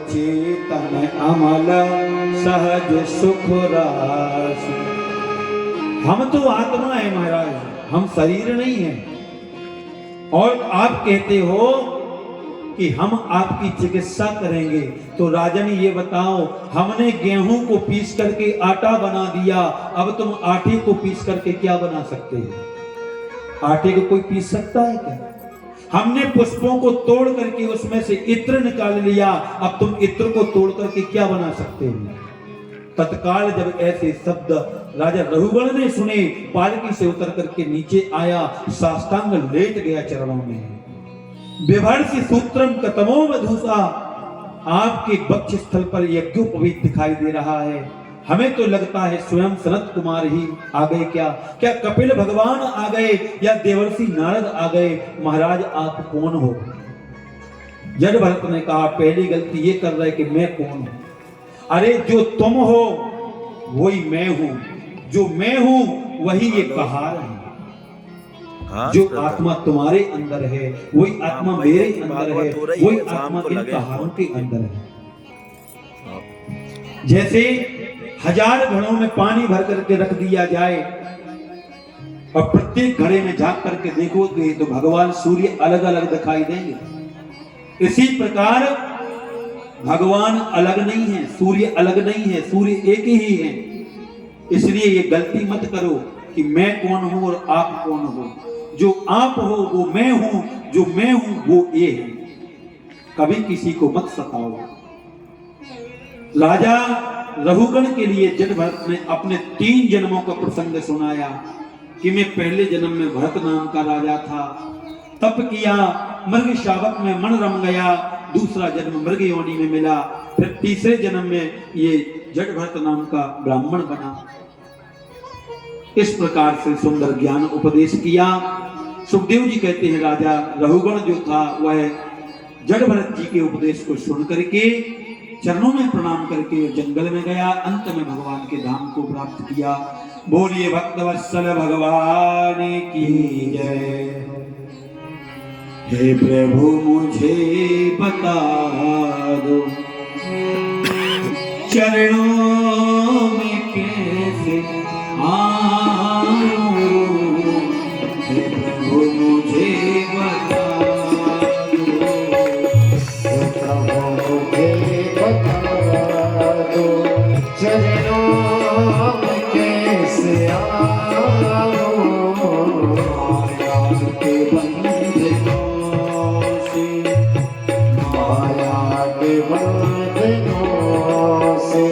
चेतन अमल सहज सुख रास। हम तो आत्मा है महाराज, हम शरीर नहीं है। और आप कहते हो कि हम आपकी चिकित्सा करेंगे, तो राजन ये बताओ, हमने गेहूं को पीस करके आटा बना दिया, अब तुम आटे को पीस करके क्या बना सकते हो? आटे को कोई पीस सकता है क्या? हमने पुष्पों को तोड़ करके उसमें से इत्र निकाल लिया, अब तुम इत्र को तोड़ करके क्या बना सकते हो? तत्काल जब ऐसे शब्द राजा रघुगण ने सुने, पालकी से उतर करके नीचे आया, साष्टांग लेट गया चरणों में। विभर्षि सूत्रम कतमो मधुसा, आपके वक्ष स्थल पर यज्ञोपवीत दिखाई दे रहा है। हमें तो लगता है स्वयं सनत कुमार ही आ गए। क्या कपिल भगवान आ गए या देवर्षि नारद आ गए? महाराज आप कौन हो? जड़ भरत ने कहा, पहली गलती ये कर रहे कि मैं कौन हूं? अरे जो तुम हो वही मैं हूं, जो मैं हूं वही ये कहार है। जो आत्मा तुम्हारे अंदर है वही आत्मा मेरे अंदर है, वही आत्मा इन कहारों के अंदर है। जैसे 1000 घड़ों में पानी भर करके रख दिया जाए और प्रत्येक घड़े में झांक करके देखोगे तो भगवान सूर्य अलग अलग दिखाई देंगे। इसी प्रकार भगवान अलग नहीं है, सूर्य अलग नहीं है, सूर्य एक ही है। इसलिए ये गलती मत करो कि मैं कौन हूं और आप कौन हो। जो आप हो वो मैं हूं, जो मैं हूं वो ये है। कभी किसी को मत सताओ। राजा रघुगण के लिए जड़ भरत ने अपने 3 जन्मों का प्रसंग सुनाया कि मैं पहले जन्म में भरत नाम का राजा था, तप किया, मृग शावक में मन रम गया, दूसरा जन्म मृग योनि में मिला, फिर तीसरे जन्म में ये जड़ भरत नाम का ब्राह्मण बना। इस प्रकार से सुंदर ज्ञान उपदेश किया। सुखदेव जी कहते हैं राजा रघुगण जो था वह जड़ भरत जी के उपदेश को सुन करके चरणों में प्रणाम करके जंगल में गया, अंत में भगवान के धाम को प्राप्त किया। बोलिए भक्तवत्सल भगवान की जय। हे प्रभु मुझे बता दो, चरणों में कैसे आऊं। हे प्रभु मुझे बता दो, हे प्रभु मुझे बता दो, चरणों में कैसे आऊं। माया के बंधनों से,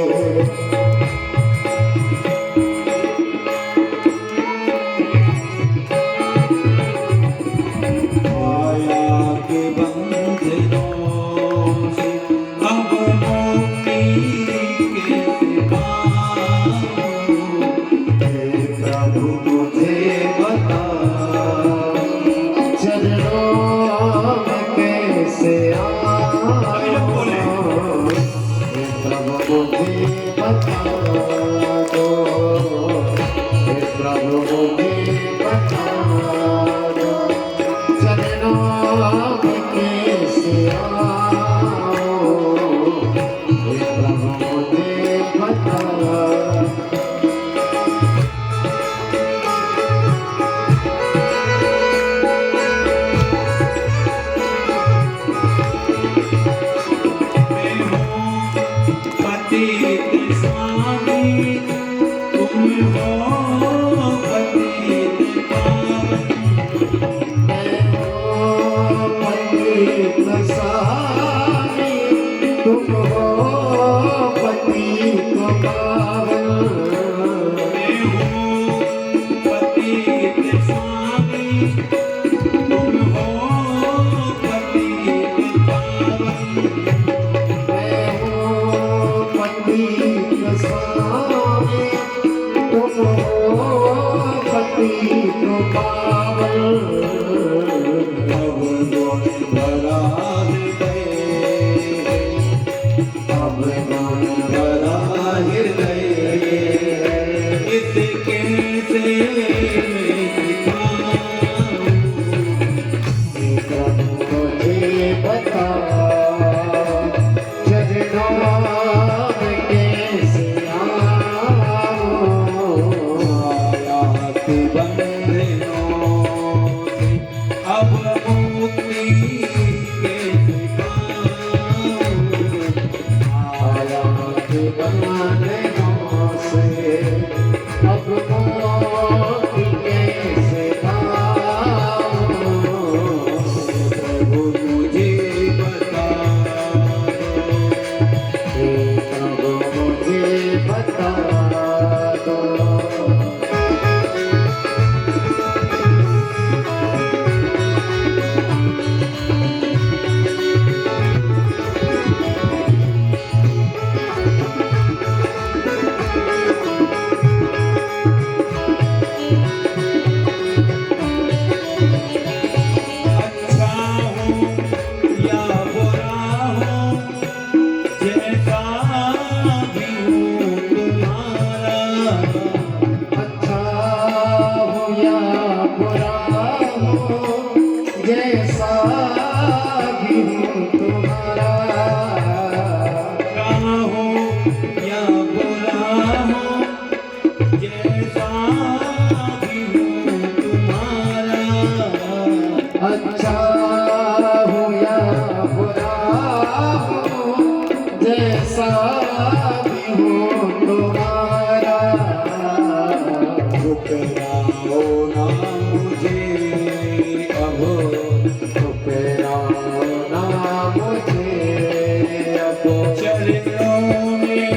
माया के बंधनों से, बता जैसा भी हो तुम्हारा, ठुकराओ ना मुझे अब, ठुकराओ ना मुझे अब, चरणों में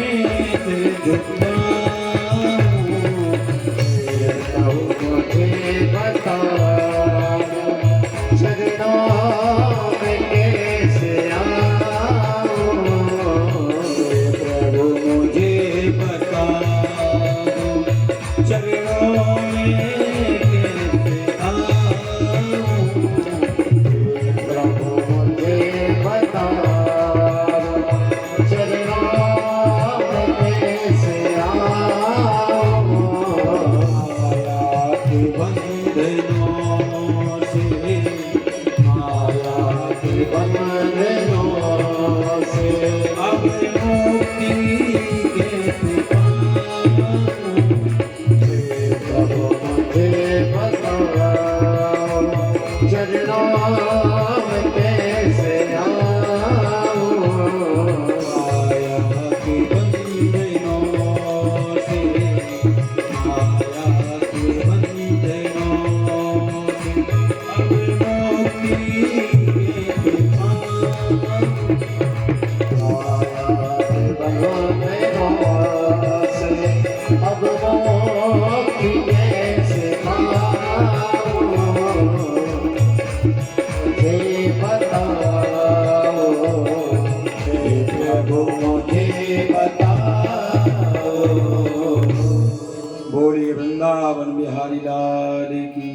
सिर झुकाऊं, मुझे बता चरणों में कैसे आऊं, प्रभु मुझे बता चरणों में कैसे आऊं, प्रभु मुझे बता चरणों में कैसे आऊं, माया के बंधनों से, माया के बंधनों से अब मुक्ति कैसे पाऊं, प्रभु मुझे बताओ चरणों में कैसे आऊं, माया के बंधनों से, माया के बंधनों से अब मुक्ति कैसे पाऊं, बंधनों से अब मुक्ति कैसे पाऊं, मुझे बताओ हे प्रभु मुझे बताओ। बोलिए वृंदावन बिहारी लाल की।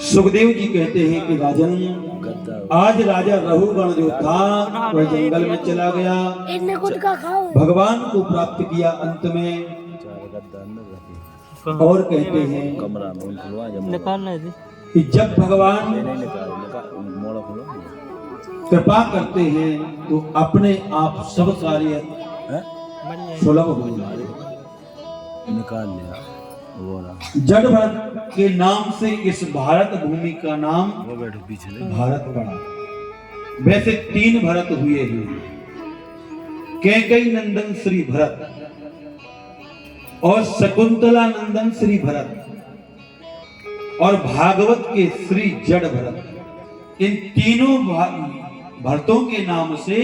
सुखदेव जी कहते हैं कि राजन, आज राजा रघुगण जो था वह जंगल में चला गया, इनने खुद का खाओ। भगवान को प्राप्त किया अंत में, और कहते हैं निकालना है कि जब भगवान कृपा करते हैं तो अपने आप सब कार्य सुलभ हो जाते। निकाल लिया वो रहा जड़ भरत के नाम से इस भारत भूमि का नाम वो बैठो पीछे भारत पड़ा। वैसे 3 भरत हुए हैं, कैकेयी नंदन श्री भरत और शकुंतला नंदन श्री भरत और भागवत के श्री जड़ भरत। इन तीनों भरतों के नाम से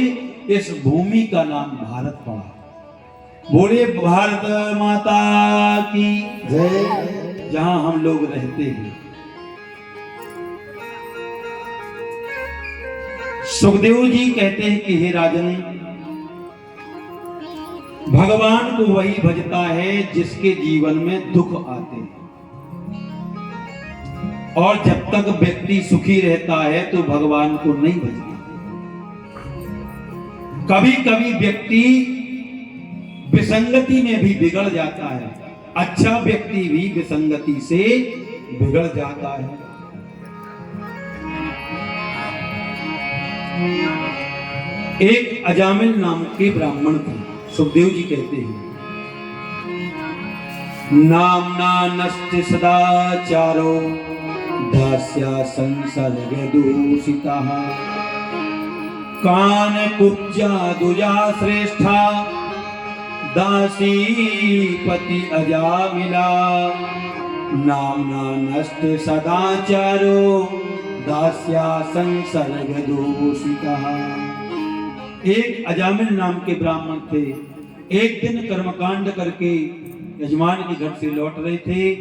इस भूमि का नाम भारत पड़ा। बोले भारत माता की जय। जहां हम लोग रहते हैं। सुखदेव जी कहते हैं कि हे राजन, भगवान को वही भजता है जिसके जीवन में दुख आते हैं, और जब तक व्यक्ति सुखी रहता है तो भगवान को नहीं भजता। कभी कभी व्यक्ति विसंगति में भी बिगड़ जाता है, अच्छा व्यक्ति भी विसंगति से बिगड़ जाता है। एक अजामिल नाम के ब्राह्मण थे। सुखदेव जी कहते हैं, नामना नष्ट सदाचारो दास्या संसर्ग दूषिता, कान कुब्जा दुजा श्रेष्ठा दासी पति अजामिला, नामना नष्ट सदाचारो दास्या संसर्ग दूषिता। एक अजामिल नाम के ब्राह्मण थे। एक दिन कर्मकांड करके यजमान के घर से लौट रहे थे।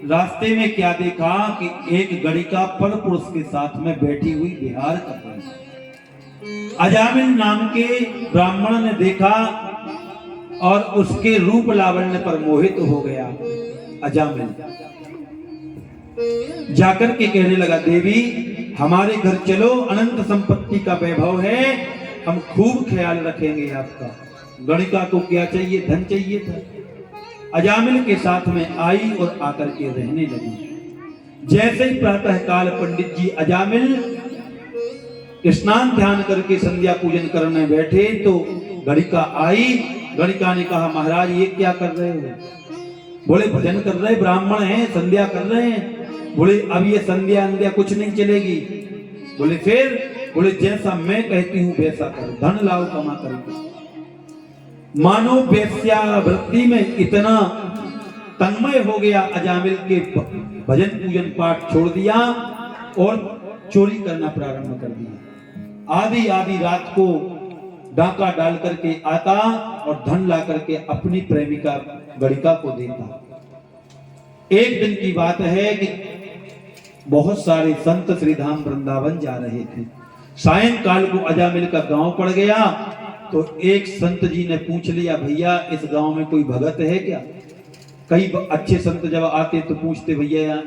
रास्ते में क्या देखा कि एक गणिका पर पुरुष के साथ में बैठी हुई विहार कर रही थी। अजामिल नाम के ब्राह्मण ने देखा और उसके रूप लावण्य पर मोहित हो गया। अजामिल जाकर के कहने लगा, देवी हमारे घर चलो, अनंत संपत्ति का वैभव है, हम खूब ख्याल रखेंगे आपका। गणिका को क्या चाहिए? धन चाहिए था। अजामिल के साथ में आई और आकर के रहने लगी। जैसे ही प्रातः काल पंडित जी अजामिल स्नान ध्यान करके संध्या पूजन करने बैठे तो गणिका आई। गणिका ने कहा, महाराज ये क्या कर रहे हो? बोले भजन कर रहे, ब्राह्मण हैं, संध्या कर रहे हैं। बोले अब ये संध्या अंध्या कुछ नहीं चलेगी। बोले फिर? बोले जैसा मैं कहती हूं वैसा करो, धन लाओ कमा कर। मानो वेश्यावृत्ति में इतना तन्मय हो गया, अजामिल के भजन पूजन पाठ छोड़ दिया और चोरी करना प्रारंभ कर दिया। आधी आधी रात को डाका डाल करके आता और धन ला करके अपनी प्रेमिका गणिका को देता। एक दिन की बात है कि बहुत सारे संत श्रीधाम वृंदावन जा रहे थे। सायंकाल को अजामिल का गांव पड़ गया, तो एक संत जी ने पूछ लिया, भैया इस गांव में कोई भगत है क्या? कई अच्छे संत जब आते तो पूछते, भैया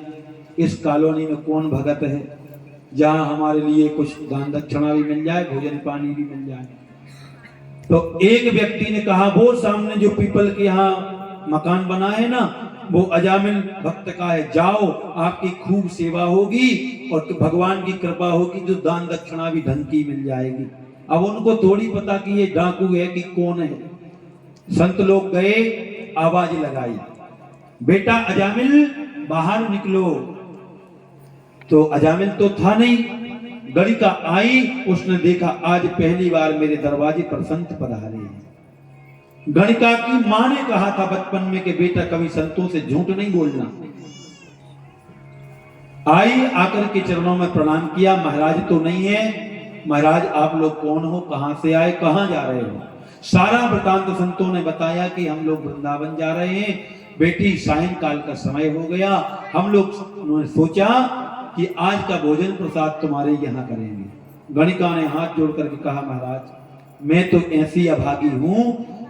इस कॉलोनी में कौन भगत है जहां हमारे लिए कुछ दान दक्षिणा भी मिल जाए, भोजन पानी भी मिल जाए। तो एक व्यक्ति ने कहा, वो सामने जो पीपल के यहाँ मकान बना है ना, वो अजामिल भक्त का है, जाओ आपकी खूब सेवा होगी और भगवान की कृपा होगी, जो दान दक्षिणा भी ढंग की मिल जाएगी। अब उनको थोड़ी पता कि ये डाकू है कि कौन है। संत लोग गए, आवाज लगाई, बेटा अजामिल बाहर निकलो। तो अजामिल तो था नहीं। गणिका आई, उसने देखा आज पहली बार मेरे दरवाजे पर संत पधारे हैं। गणिका की मां ने कहा था बचपन में कि बेटा कभी संतों से झूठ नहीं बोलना। आई, आकर के चरणों में प्रणाम किया। महाराज तो नहीं है। महाराज आप लोग कौन हो, कहां से आए, कहां जा रहे हो? सारा वृतांत संतों ने बताया कि हम लोग वृंदावन जा रहे हैं बेटी, सायंकाल का समय हो गया, हम लोग सोचा कि आज का भोजन प्रसाद तुम्हारे यहाँ करेंगे। गणिका ने हाथ जोड़ करके कहा, महाराज मैं तो ऐसी अभागी हूं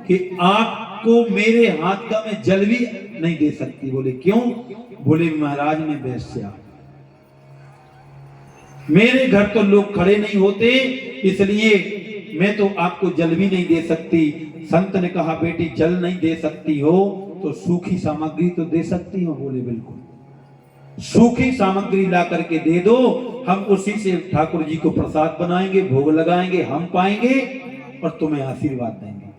कि आपको मेरे हाथ का मैं जल भी नहीं दे सकती। बोले क्यों? बोले महाराज मैं वेश्या, मेरे घर तो लोग खड़े नहीं होते, इसलिए मैं तो आपको जल भी नहीं दे सकती। संत ने कहा, बेटी जल नहीं दे सकती हो तो सूखी सामग्री तो दे सकती हो। बोले बिल्कुल, सूखी सामग्री ला करके दे दो, हम उसी से ठाकुर जी को प्रसाद बनाएंगे, भोग लगाएंगे, हम पाएंगे और तुम्हें आशीर्वाद देंगे।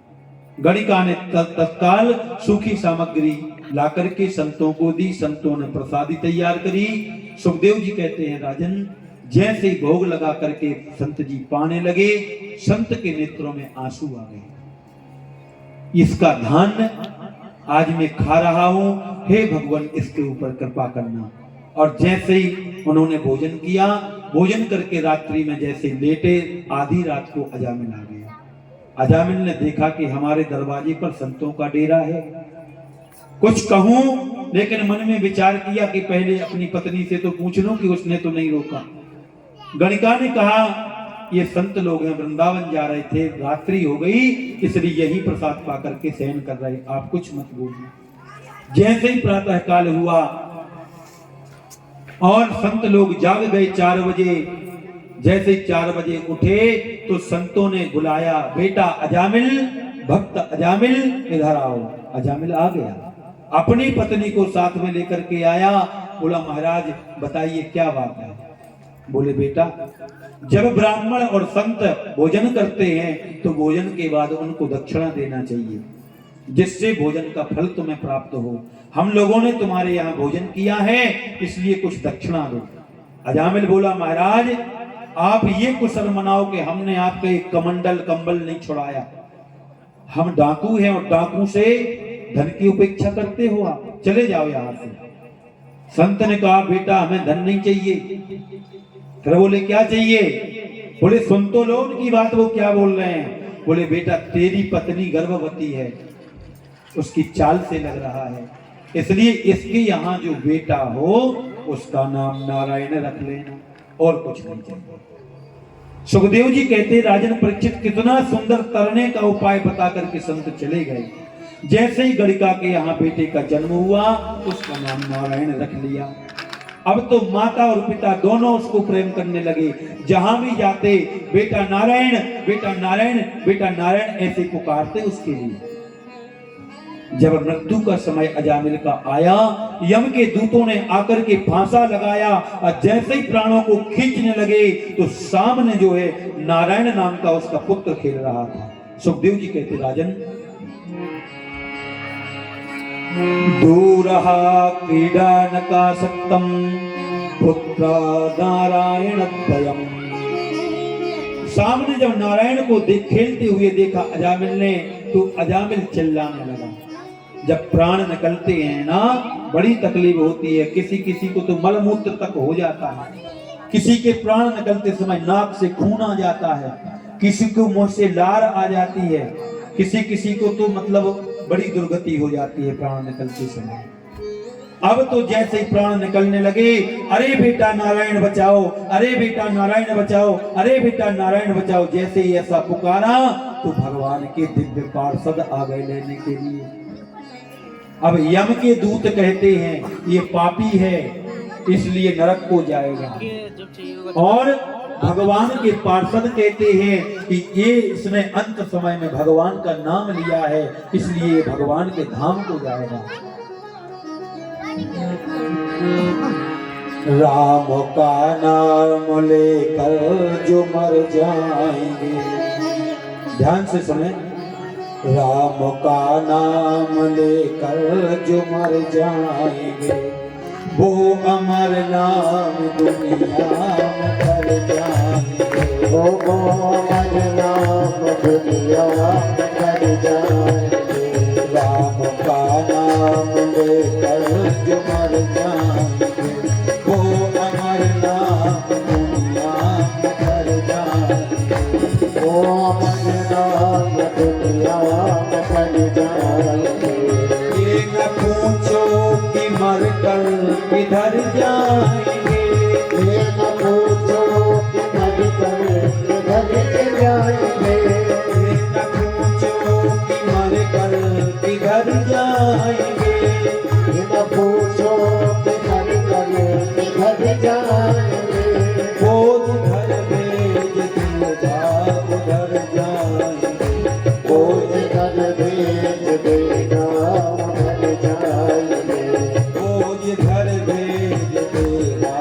गणिका ने तत्काल सूखी सामग्री ला करके संतों को दी। संतों ने प्रसादी तैयार करी। सुखदेव जी कहते हैं, राजन जैसे ही भोग लगा करके संत जी पाने लगे, संत के नेत्रों में आंसू आ गए। इसका धान आज मैं खा रहा हूं, हे भगवान इसके ऊपर कृपा करना। और जैसे ही उन्होंने भोजन किया, भोजन करके रात्रि में जैसे लेटे, आधी रात को अजामिल आ गया। अजामिल ने देखा कि हमारे दरवाजे पर संतों का डेरा है। कुछ कहूं, लेकिन मन में विचार किया कि पहले अपनी पत्नी से तो पूछ लूं कि उसने तो नहीं रोका। गणिका ने कहा, ये संत लोग हैं, वृंदावन जा रहे थे, रात्रि हो गई, इसलिए यही प्रसाद पा करके शयन कर रहे, आप कुछ मत बोलिए। जैसे ही प्रातः काल हुआ और संत लोग जाग गए 4 बजे, जैसे 4 बजे उठे तो संतों ने बुलाया, बेटा अजामिल, भक्त अजामिल इधर आओ। अजामिल आ गया, अपनी पत्नी को साथ में लेकर के आया। बोला महाराज बताइए क्या बात है? बोले बेटा जब ब्राह्मण और संत भोजन करते हैं तो भोजन के बाद उनको दक्षिणा देना चाहिए, जिससे भोजन का फल तुम्हें प्राप्त हो। हम लोगों ने तुम्हारे यहाँ भोजन किया है, इसलिए कुछ दक्षिणा दो। अजामिल बोला महाराज आप ये कुशल मनाओ कि हमने आपका एक कमंडल कंबल नहीं छुड़ाया। हम डाकू हैं और डाकू से धन की उपेक्षा करते हो, आप चले जाओ यहाँ से। संत ने कहा बेटा हमें धन नहीं चाहिए। फिर बोले क्या चाहिए? बोले सुन तो लो उनकी बात, वो क्या बोल रहे हैं। बोले बेटा तेरी पत्नी गर्भवती है, उसकी चाल से लग रहा है, इसलिए इसके यहाँ जो बेटा हो उसका नाम नारायण रख लेना, और कुछ नहीं चाहिए। सुखदेव जी कहते राजन परीक्षित कितना सुंदर तरने का उपाय बता करके संत चले गए। जैसे ही गणिका के यहाँ बेटे का जन्म हुआ, उसका नाम नारायण रख लिया। अब तो माता और पिता दोनों उसको प्रेम करने लगे। जहां भी जाते बेटा नारायण, बेटा नारायण, बेटा नारायण ऐसे पुकारते उसके लिए। जब मृत्यु का समय अजामिल का आया, यम के दूतों ने आकर के फांसा लगाया और जैसे ही प्राणों को खींचने लगे तो सामने जो है नारायण नाम का उसका पुत्र खेल रहा था। सुखदेव जी कहते राजन दूरः क्रीडानकासक्तं पुत्र नारायणद्वयम् सामने जब नारायण को खेलते हुए देखा अजामिल ने, तो अजामिल चिल्लाने लगा। जब प्राण निकलते हैं ना, बड़ी तकलीफ होती है। किसी किसी को तो मलमूत्र तक हो जाता है, किसी के प्राण निकलते समय नाक से खून आ जाता है, किसी को मुंह से लार आ जाती है, किसी किसी को तो मतलब बड़ी दुर्गति हो जाती है प्राण निकलते समय। अब तो जैसे ही प्राण निकलने लगे, अरे बेटा नारायण बचाओ, अरे बेटा नारायण बचाओ, अरे बेटा नारायण बचाओ, जैसे ही ऐसा पुकारा तो भगवान के दिव्य पार्षद आ गए लेने के लिए। अब यम के दूत कहते हैं ये पापी है, इसलिए नरक को जाएगा, और भगवान के पार्षद कहते हैं कि ये इसने अंत समय में भगवान का नाम लिया है, इसलिए भगवान के धाम को जाएगा। राम का नाम लेकर जो मर जाएंगे, ध्यान से सुने, राम का नाम लेकर जो मर जाएंगे, वो अमर नाम दुनिया में कर जाएंगे, वो अमर नाम दुनिया में कर जाएंगे। राम का नाम लेकर जो मर जाएंगे, वो अमर नाम दुनिया में कर जाएंगे, वो अमर नाम दुनिया में कर जाएंगे। ये न पूछो कि मर कर किधर जाएंगे, ये न पूछो कि मर कर किधर जाएंगे, ये न पूछो कि मर कर किधर जाएंगे, ये न पूछो कि मर कर किधर जाएंगे। वो जिधर भेज देगा उधर जाएंगे, वो जिधर भेज देगा उधर जाएंगे। वो जिधर भेज देगा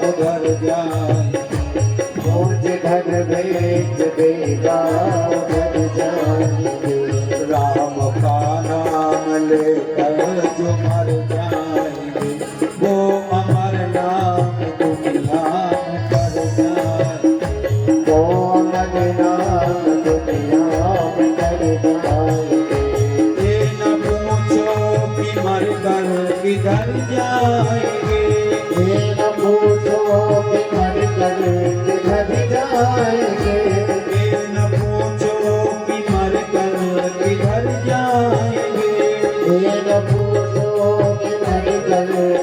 उधर जाएंगे, वो जिधर भेज देगा उधर जाएंगे। राम का नाम लेकर जो मर जाएंगे, वो अमर नाम दुनिया में कर जाएंगे, वो अमर नाम दुनिया में कर जाएंगे। ये न पूछो कि मर कर किधर जाएंगे, ये न पूछो कि मर कर किधर जाएंगे। ये न पूछो कि मर कर किधर जाएंगे, ये न पूछो कि मर कर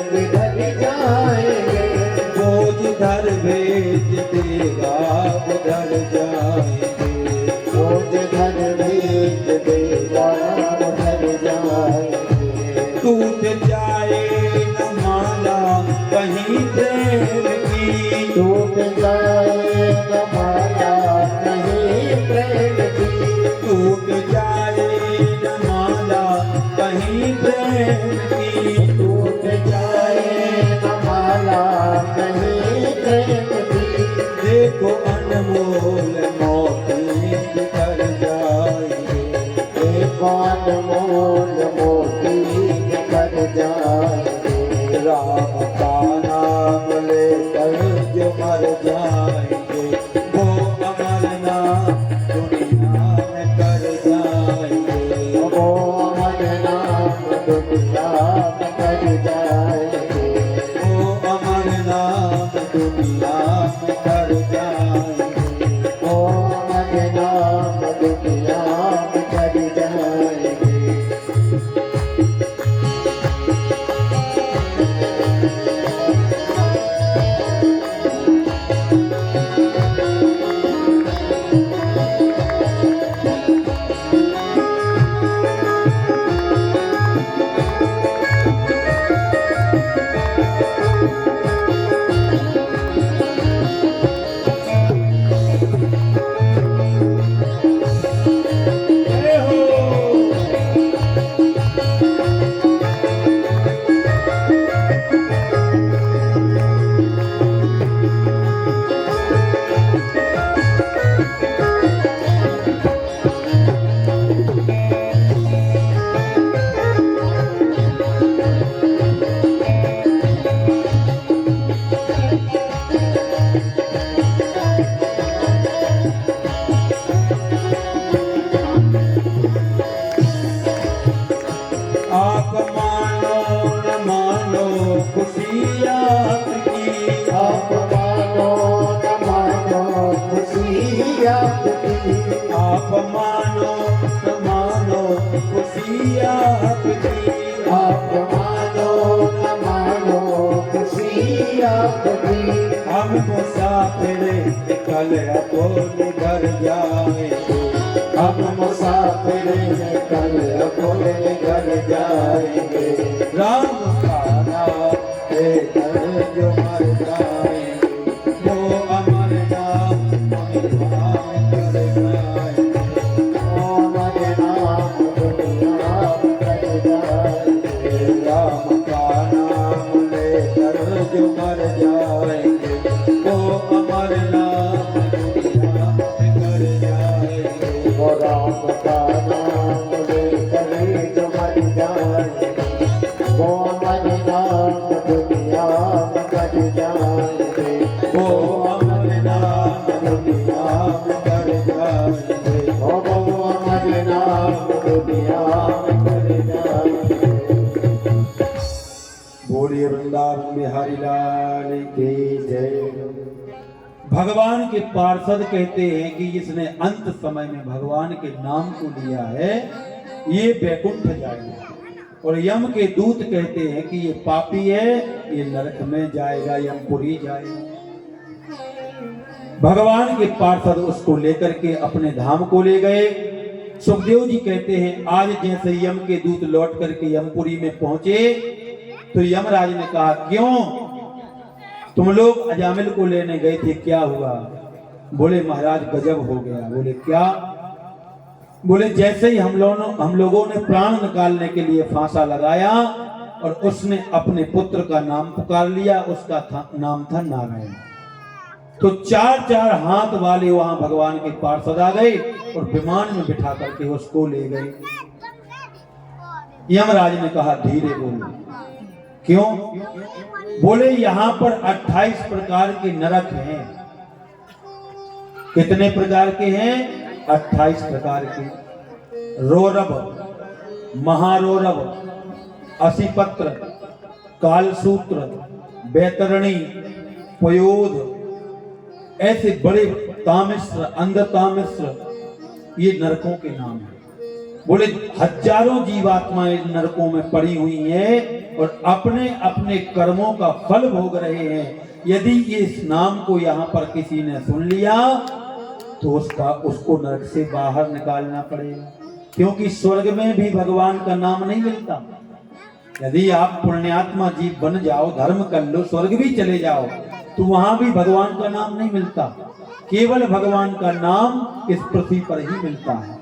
किधर जाएंगे। वो जिधर भेज देगा उधर जाएंगे, वो जिधर भेज देगा उधर जाएंगे। टूट जाए न माला कहीं प्रेम की, टूट जाए न माला कहीं प्रेम की। टूट जाए न माला कहीं प्रेम की, टूट जाए न माला कहीं प्रेम की। देखो अनमोल मौत जाएंगे। आप मानो न मानो खुशी आपकी, आप मानो न मानो खुशी आपकी। हम मुसाफिर कल अपने घर जाएंगे, हम मुसाफिर हैं कल अपने घर जाएंगे। राम का नाम लेकर जो मर जाएंगे, वो अमर नाम हम कर जाएंगे। ओ हमारे नाम दुनिया में कर जाएंगे। राम का नाम लेकर जो मर जाएंगे, वो अमर नाम दुनिया में कर जाएंगे। वो राम का नाम लेकर जो मर जाएंगे, वो हमारे नाम दुनिया में कर जाएंगे। वो अमर नाम दुनिया में कर जाएंगे। ओ वो हमारे नाम दुनिया में कर जाएंगे। बोलिए वृंदावन बिहारी लाल की जय। भगवान के पार्षद कहते हैं कि जिसने अंत समय में भगवान के नाम को लिया है ये वैकुंठ जाएगा, और यम के दूत कहते हैं कि ये पापी है, ये नरक में जाएगा, यमपुरी जाएगा। भगवान के पार्षद उसको लेकर के अपने धाम को ले गए। सुखदेव जी कहते हैं आज जैसे यम के दूत लौट करके यमपुरी में पहुंचे तो यमराज ने कहा क्यों तुम लोग अजामिल को लेने गए थे, क्या हुआ? बोले महाराज गजब हो गया। बोले क्या? बोले जैसे ही हम लोगों ने प्राण निकालने के लिए फांसा लगाया और उसने अपने पुत्र का नाम पुकार लिया, उसका नाम था नारायण। तो चार चार हाथ वाले वहां भगवान के पार्षद आ गए और विमान में बिठा करके उसको ले गए। यमराज ने कहा धीरे बोलो। क्यों? बोले यहां पर 28 प्रकार के नरक हैं। कितने प्रकार के हैं? 28 प्रकार के। रोरब, महारोरब, असिपत्र, कालसूत्र, बैतरणी, पयोध, ऐसे बड़े तामिश्र, अंधतामिश्र, ये नरकों के नाम हैं। बोले हजारों जीवात्माएं नरकों में पड़ी हुई हैं और अपने अपने कर्मों का फल भोग रहे हैं। यदि ये इस नाम को यहाँ पर किसी ने सुन लिया तो उसको नरक से बाहर निकालना पड़ेगा, क्योंकि स्वर्ग में भी भगवान का नाम नहीं मिलता। यदि आप पुण्यात्मा जीव बन जाओ, धर्म कर लो, स्वर्ग भी चले जाओ, तो वहां भी भगवान का नाम नहीं मिलता। केवल भगवान का नाम इस पृथ्वी पर ही मिलता है।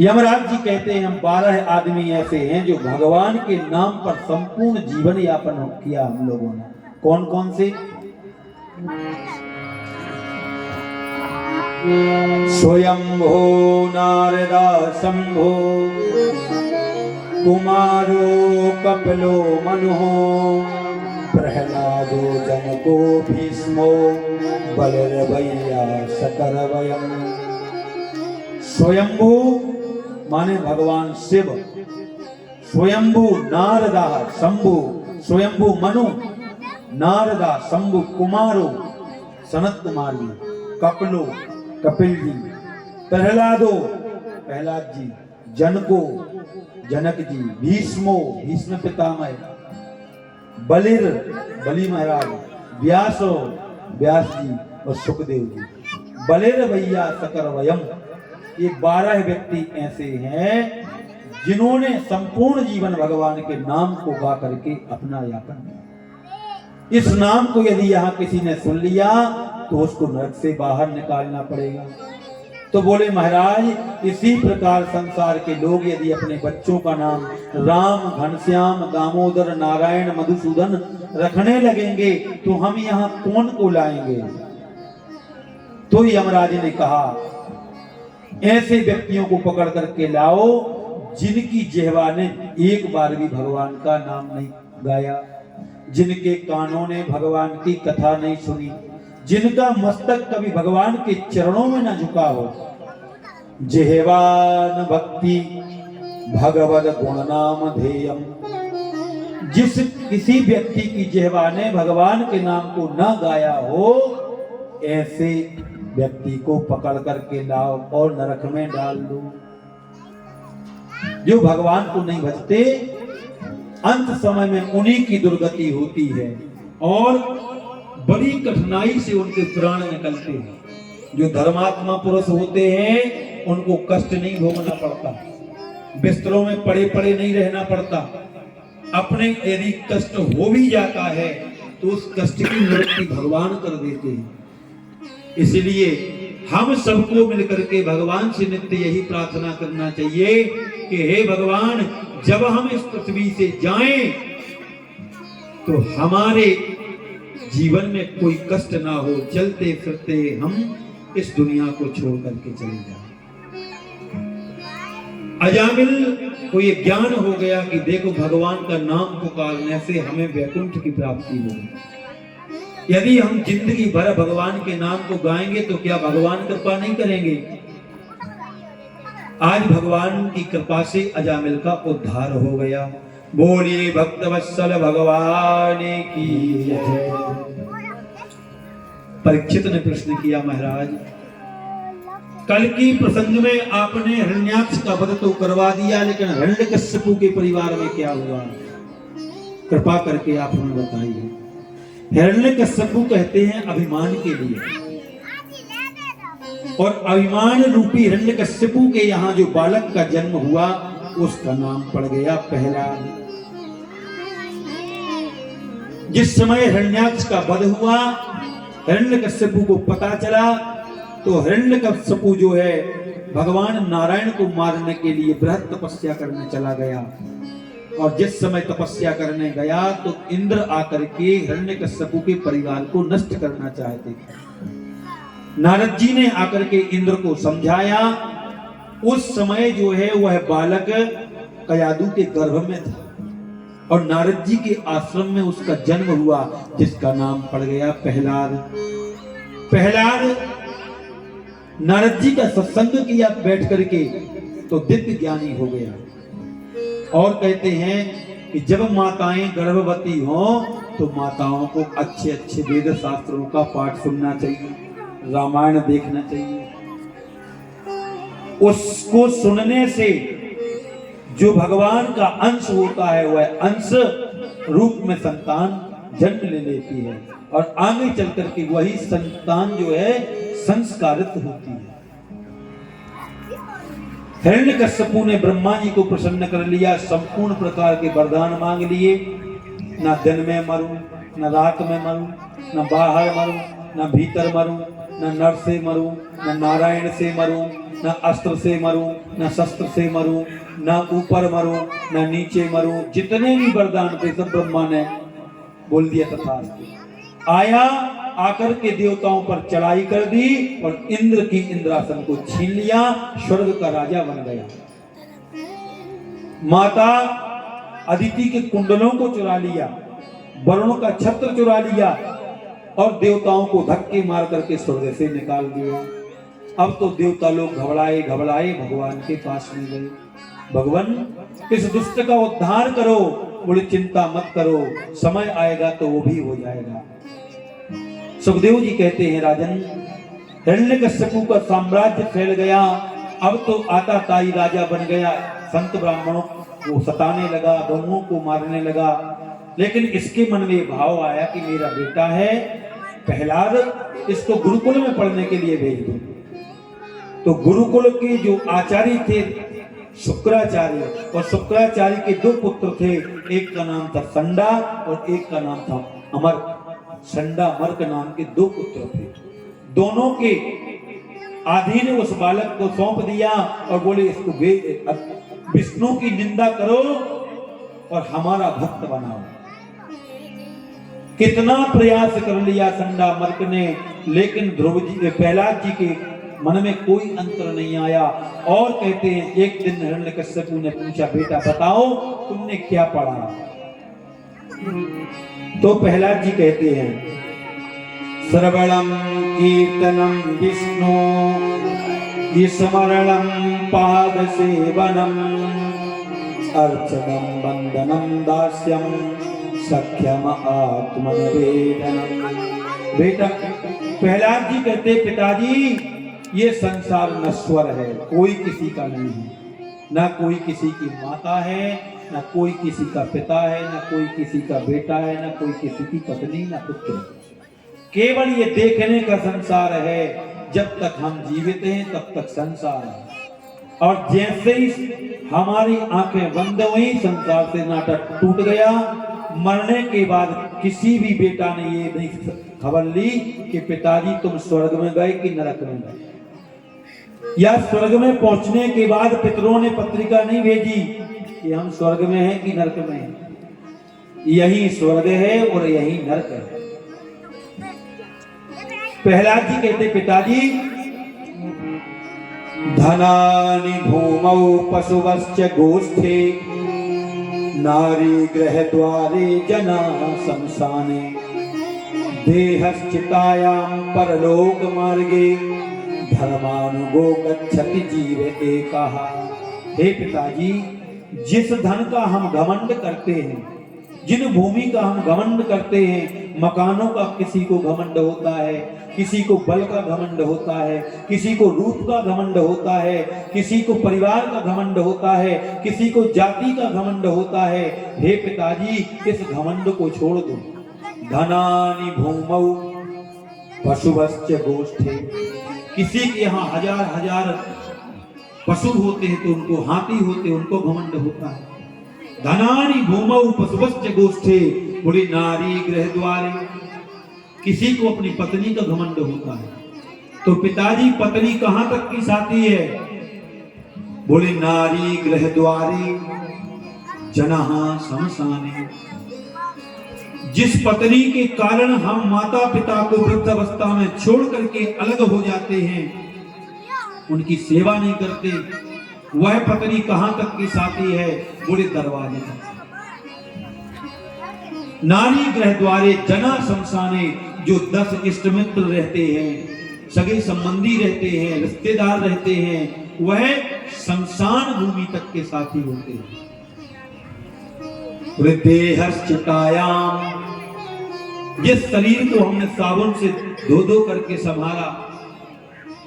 यमराज जी कहते हैं हम 12 आदमी ऐसे हैं जो भगवान के नाम पर संपूर्ण जीवन यापन किया हम लोगों ने। कौन कौन से? स्वयंभो नारदा शंभो, कुमारो कपिलो मनुः, प्रहलादो जनको भीष्मो, बलिर्भैया सकरवयम्। स्वयंभू माने भगवान शिव, स्वयंभू नारदा शंभु, स्वयंभू मनु, नारदा शंभु, कुमारो सनत कुमार जी, कपिलो कपिल जी, प्रहलादो प्रहलाद जी, जनको जनक जी, भीष्मो भीष्म पितामह, बलिर बलि महाराज, व्यासो व्यास जी और सुखदेव जी। बलिर भैया सकरवयम, ये 12 व्यक्ति ऐसे हैं जिन्होंने संपूर्ण जीवन भगवान के नाम को गा करके अपना यापन किया। इस नाम को यदि यहाँ किसी ने सुन लिया तो उसको नरक से बाहर निकालना पड़ेगा। तो बोले महाराज इसी प्रकार संसार के लोग यदि अपने बच्चों का नाम राम, घनश्याम, दामोदर, नारायण, मधुसूदन रखने लगेंगे तो हम यहाँ कौन को लाएंगे? तो यमराज ने कहा ऐसे व्यक्तियों को पकड़ करके लाओ जिनकी जिह्वा ने एक बार भी भगवान का नाम नहीं गाया, जिनके कानों ने भगवान की कथा नहीं सुनी, जिनका मस्तक कभी भगवान के चरणों में न झुका हो। जिह्वान भक्ति भगवद गुण नाम ध्येयम, जिस किसी व्यक्ति की जिह्वा ने भगवान के नाम को न गाया हो, ऐसे व्यक्ति को पकड़ करके लाओ और नरक में डाल दो। जो भगवान को नहीं भजते अंत समय में उन्हीं की दुर्गति होती है और बड़ी कठिनाई से उनके प्राण निकलते हैं। जो धर्मात्मा पुरुष होते हैं उनको कष्ट नहीं भोगना पड़ता, बिस्तरों में पड़े पड़े नहीं रहना पड़ता। अपने यदि कष्ट हो भी जाता है तो उस कष्ट की निवृत्ति भगवान कर देते हैं। इसलिए हम सबको मिलकर के भगवान से नित्य यही प्रार्थना करना चाहिए कि हे भगवान, जब हम इस पृथ्वी से जाएं तो हमारे जीवन में कोई कष्ट ना हो, चलते फिरते हम इस दुनिया को छोड़ करके चले जाएं। अजामिल को ये ज्ञान हो गया कि देखो भगवान का नाम पुकारने से हमें वैकुंठ की प्राप्ति होगी। यदि हम जिंदगी भर भगवान के नाम को गाएंगे तो क्या भगवान कृपा नहीं करेंगे? आज भगवान की कृपा से अजामिल का उद्धार हो गया। बोलिए भक्तवत्सल भगवान की जय। परीक्षित ने प्रश्न किया, महाराज कल की प्रसंग में आपने हिरण्याक्ष का वध तो करवा दिया, लेकिन हिरण्यकश्यपु के परिवार में क्या हुआ? कृपा करके आप हमें बताइए। हिरण्यकश्यपु कहते हैं अभिमान के लिए, और अभिमान रूपी हिरण्यकश्यपु के यहाँ जो बालक का जन्म हुआ उसका नाम पड़ गया प्रहलाद। जिस समय हिरण्याक्ष का वध हुआ, हिरण्यकश्यपु को पता चला तो हिरण्यकश्यपु जो है भगवान नारायण को मारने के लिए बृहत तपस्या करने चला गया। और जिस समय तपस्या करने गया तो इंद्र आकर के हिरण्यकश्यपु के परिवार को नष्ट करना चाहते थे। नारद जी ने आकर के इंद्र को समझाया। उस समय जो है वह बालक कयादु के गर्भ में था और नारद जी के आश्रम में उसका जन्म हुआ, जिसका नाम पड़ गया प्रहलाद। प्रहलाद नारद जी का सत्संग किया बैठ करके तो दिव्य ज्ञानी हो गया। और कहते हैं कि जब माताएं गर्भवती हों तो माताओं को अच्छे अच्छे वेद शास्त्रों का पाठ सुनना चाहिए, रामायण देखना चाहिए। उसको सुनने से जो भगवान का अंश होता है वह अंश रूप में संतान जन्म ले लेती है और आगे चल करके वही संतान जो है संस्कारित होती है। हिरण्यकश्यपु ने ब्रह्मा जी को प्रसन्न कर लिया, संपूर्ण प्रकार के वरदान मांग लिए। ना दिन में मरूं, न रात में मरूं, न बाहर मरूं, न भीतर मरूं, न नर से मरूं, न नारायण से मरूं, न अस्त्र से मरूं, न शस्त्र से मरूं, न ऊपर मरूं, न नीचे मरूं। जितने भी वरदान थे सब ब्रह्मा ने बोल दिया तथास्तु। आया, आकर के देवताओं पर चढ़ाई कर दी और इंद्र की इंद्रासन को छीन लिया, स्वर्ग का राजा बन गया। माता अदिति के कुंडलों को चुरा लिया, वरुण का छत्र चुरा लिया और देवताओं को धक्के मार करके स्वर्ग से निकाल दिया। अब तो देवता लोग घबराए घबराए भगवान के पास में गए। भगवान इस दुष्ट का उद्धार करो। बोले चिंता मत करो, समय आएगा तो वो भी हो जाएगा। सुखदेव जी कहते हैं राजन, हिरण्यकश्यपु का साम्राज्य फैल गया। अब तो आता ताई राजा बन गया। संत ब्राह्मणों को सताने लगा, गौओं को मारने लगा। लेकिन इसके मन में भाव आया कि मेरा बेटा है प्रहलाद, इसको गुरुकुल में पढ़ने के लिए भेज दो। तो गुरुकुल के जो आचार्य थे शुक्राचार्य, और शुक्राचार्य के दो पुत्र थे, एक का नाम था संडा और एक का नाम था अमर। संडा मर्क नाम के दो पुत्र थे। दोनों के अधीन उस बालक को सौंप दिया और बोले इसको विष्णु की निंदा करो और हमारा भक्त बनाओ। कितना प्रयास कर लिया संडा मर्क ने, लेकिन ध्रुव जी प्रहलाद जी के मन में कोई अंतर नहीं आया। और कहते हैं एक दिन हिरण्यकश्यपु ने पूछा, बेटा बताओ तुमने क्या पढ़ा? तो प्रहलाद जी कहते हैं, श्रवणम कीर्तनम विष्णु स्मरणम पाद सेवनम अर्चनम वंदनम दास्यम सख्यम आत्मनिवेदनम। बेटा प्रहलाद जी कहते पिताजी ये संसार नश्वर है, कोई किसी का नहीं है, ना कोई किसी की माता है, ना कोई किसी का पिता है, ना कोई किसी का बेटा है, ना कोई किसी की पत्नी, ना पुत्र। केवल ये देखने का संसार है, जब तक हम जीवित हैं तब तक संसार है। और जैसे ही हमारी आंखें बंद हुई संसार से नाटक टूट गया। मरने के बाद किसी भी बेटा ने ये नहीं खबर ली कि पिताजी तुम स्वर्ग में गए कि नरक में गए, या स्वर्ग में पहुंचने के बाद पितरों ने पत्रिका नहीं भेजी कि हम स्वर्ग में हैं कि नरक में हैं। यही स्वर्ग है और यही नरक है। प्रहलाद जी कहते पिताजी धनानि भूमौ पशुवश्च गोष्ठे नारी गृह द्वारे जना शमशाने देहश्चितायां परलोक मार्गे धर्मानुगो गच्छति जीव एकः। हे पिताजी, जिस धन का हम घमंड करते हैं, जिन भूमि का हम घमंड करते हैं, मकानों का किसी को घमंड होता है, किसी को बल का घमंड होता है, किसी को रूप का घमंड होता है, किसी को परिवार का घमंड होता है, किसी को जाति का घमंड होता है। हे पिताजी, इस घमंड को छोड़ दो। धनानि भूमौ पशुवश्च गोष्ठे, किसी के यहाँ हजार हजार पशु होते हैं तो उनको हाथी होते हैं, उनको घमंड होता है। धनानि भूमौ पशुवश्च गोष्ठे, बोली नारी गृह द्वारे, किसी को अपनी पत्नी का घमंड होता है। तो पिताजी पत्नी कहां तक की साथी है? बोले नारी गृह द्वारे जनः शमशाने, जिस पत्नी के कारण हम माता पिता को वृद्धावस्था में छोड़ करके अलग हो जाते हैं, उनकी सेवा नहीं करते, वह पत्नी कहां तक की साथी है? बोले दरवाजे तक। नारी गृह द्वारे जना शमशाने, जो 10 इष्ट मित्र रहते हैं, सगे संबंधी रहते हैं, रिश्तेदार रहते हैं, वह शमशान भूमि तक के साथी होते हैं। देहश्चितायां, जिस शरीर को हमने साबुन से धो धो करके संभाला,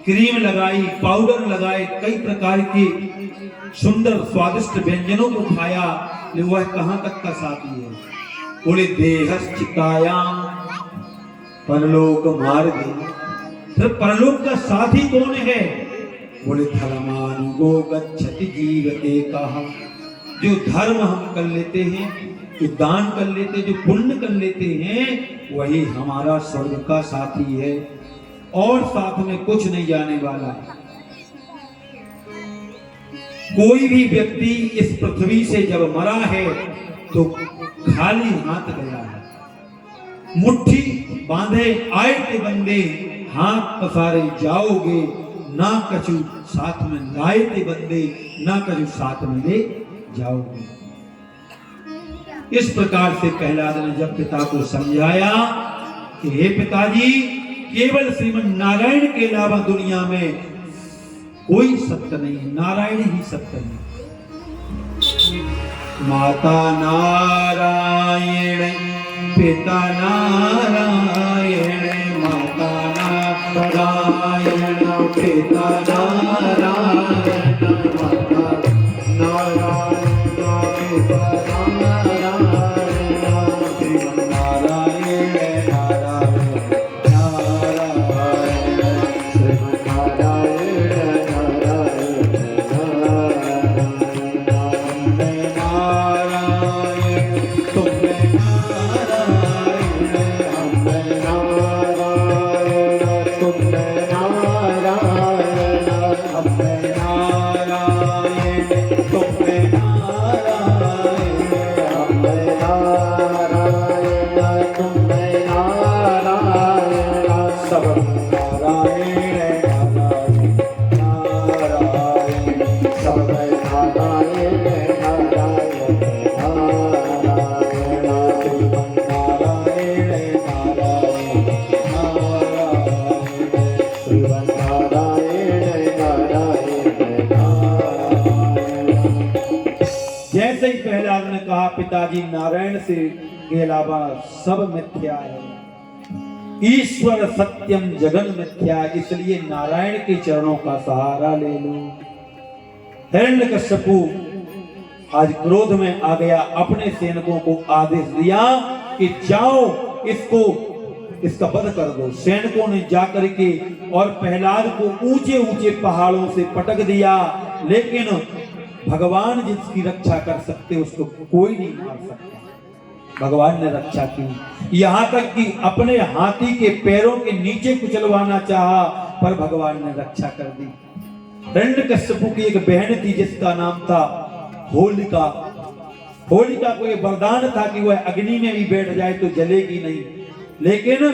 क्रीम लगाई, पाउडर लगाए, कई प्रकार के सुंदर स्वादिष्ट व्यंजनों को खाया, वह कहां तक का साथी है? बोले देहश्चितायां परलोक मार्गे, फिर परलोक का साथी कौन है? बोले धर्मानुगो गच्छति जीव एकः, जो धर्म हम कर लेते हैं, जो दान कर लेते, जो पुण्य कर लेते हैं, वही हमारा स्वर्ग का साथी है, और साथ में कुछ नहीं जाने वाला। कोई भी व्यक्ति इस पृथ्वी से जब मरा है तो खाली हाथ गया है। मुट्ठी बांधे आए थे बंदे, हाथ पसारे जाओगे, ना कछु साथ में लाए थे बंदे, ना कछु साथ में ले जाओगे। इस प्रकार से प्रहलाद ने जब पिता को समझाया कि हे पिताजी, केवल श्रीमन नारायण के अलावा दुनिया में कोई सत्य नहीं है, नारायण ही सत्य है। माता नारायण पिता नारायण, माता नारायण पिता नारायण, माता नारायण पिता पिताजी नारायण से के अलावा सब मिथ्या है, ईश्वर सत्यम जगन मिथ्या, इसलिए नारायण के चरणों का सहारा ले लो। हिरण्यकश्यपु आज क्रोध में आ गया, अपने सैनिकों को आदेश दिया कि जाओ इसका वध कर दो। सैनिकों ने जाकर के और प्रहलाद को ऊंचे ऊंचे पहाड़ों से पटक दिया, लेकिन भगवान जिसकी रक्षा कर सकते उसको कोई नहीं मार सकता। भगवान ने रक्षा की, यहां तक कि अपने हाथी के पैरों के नीचे कुचलवाना चाहा, पर भगवान ने रक्षा कर दी। हिरण्यकश्यपु की एक बहन थी जिसका नाम था होलिका। होलिका को यह वरदान था कि वह अग्नि में भी बैठ जाए तो जलेगी नहीं, लेकिन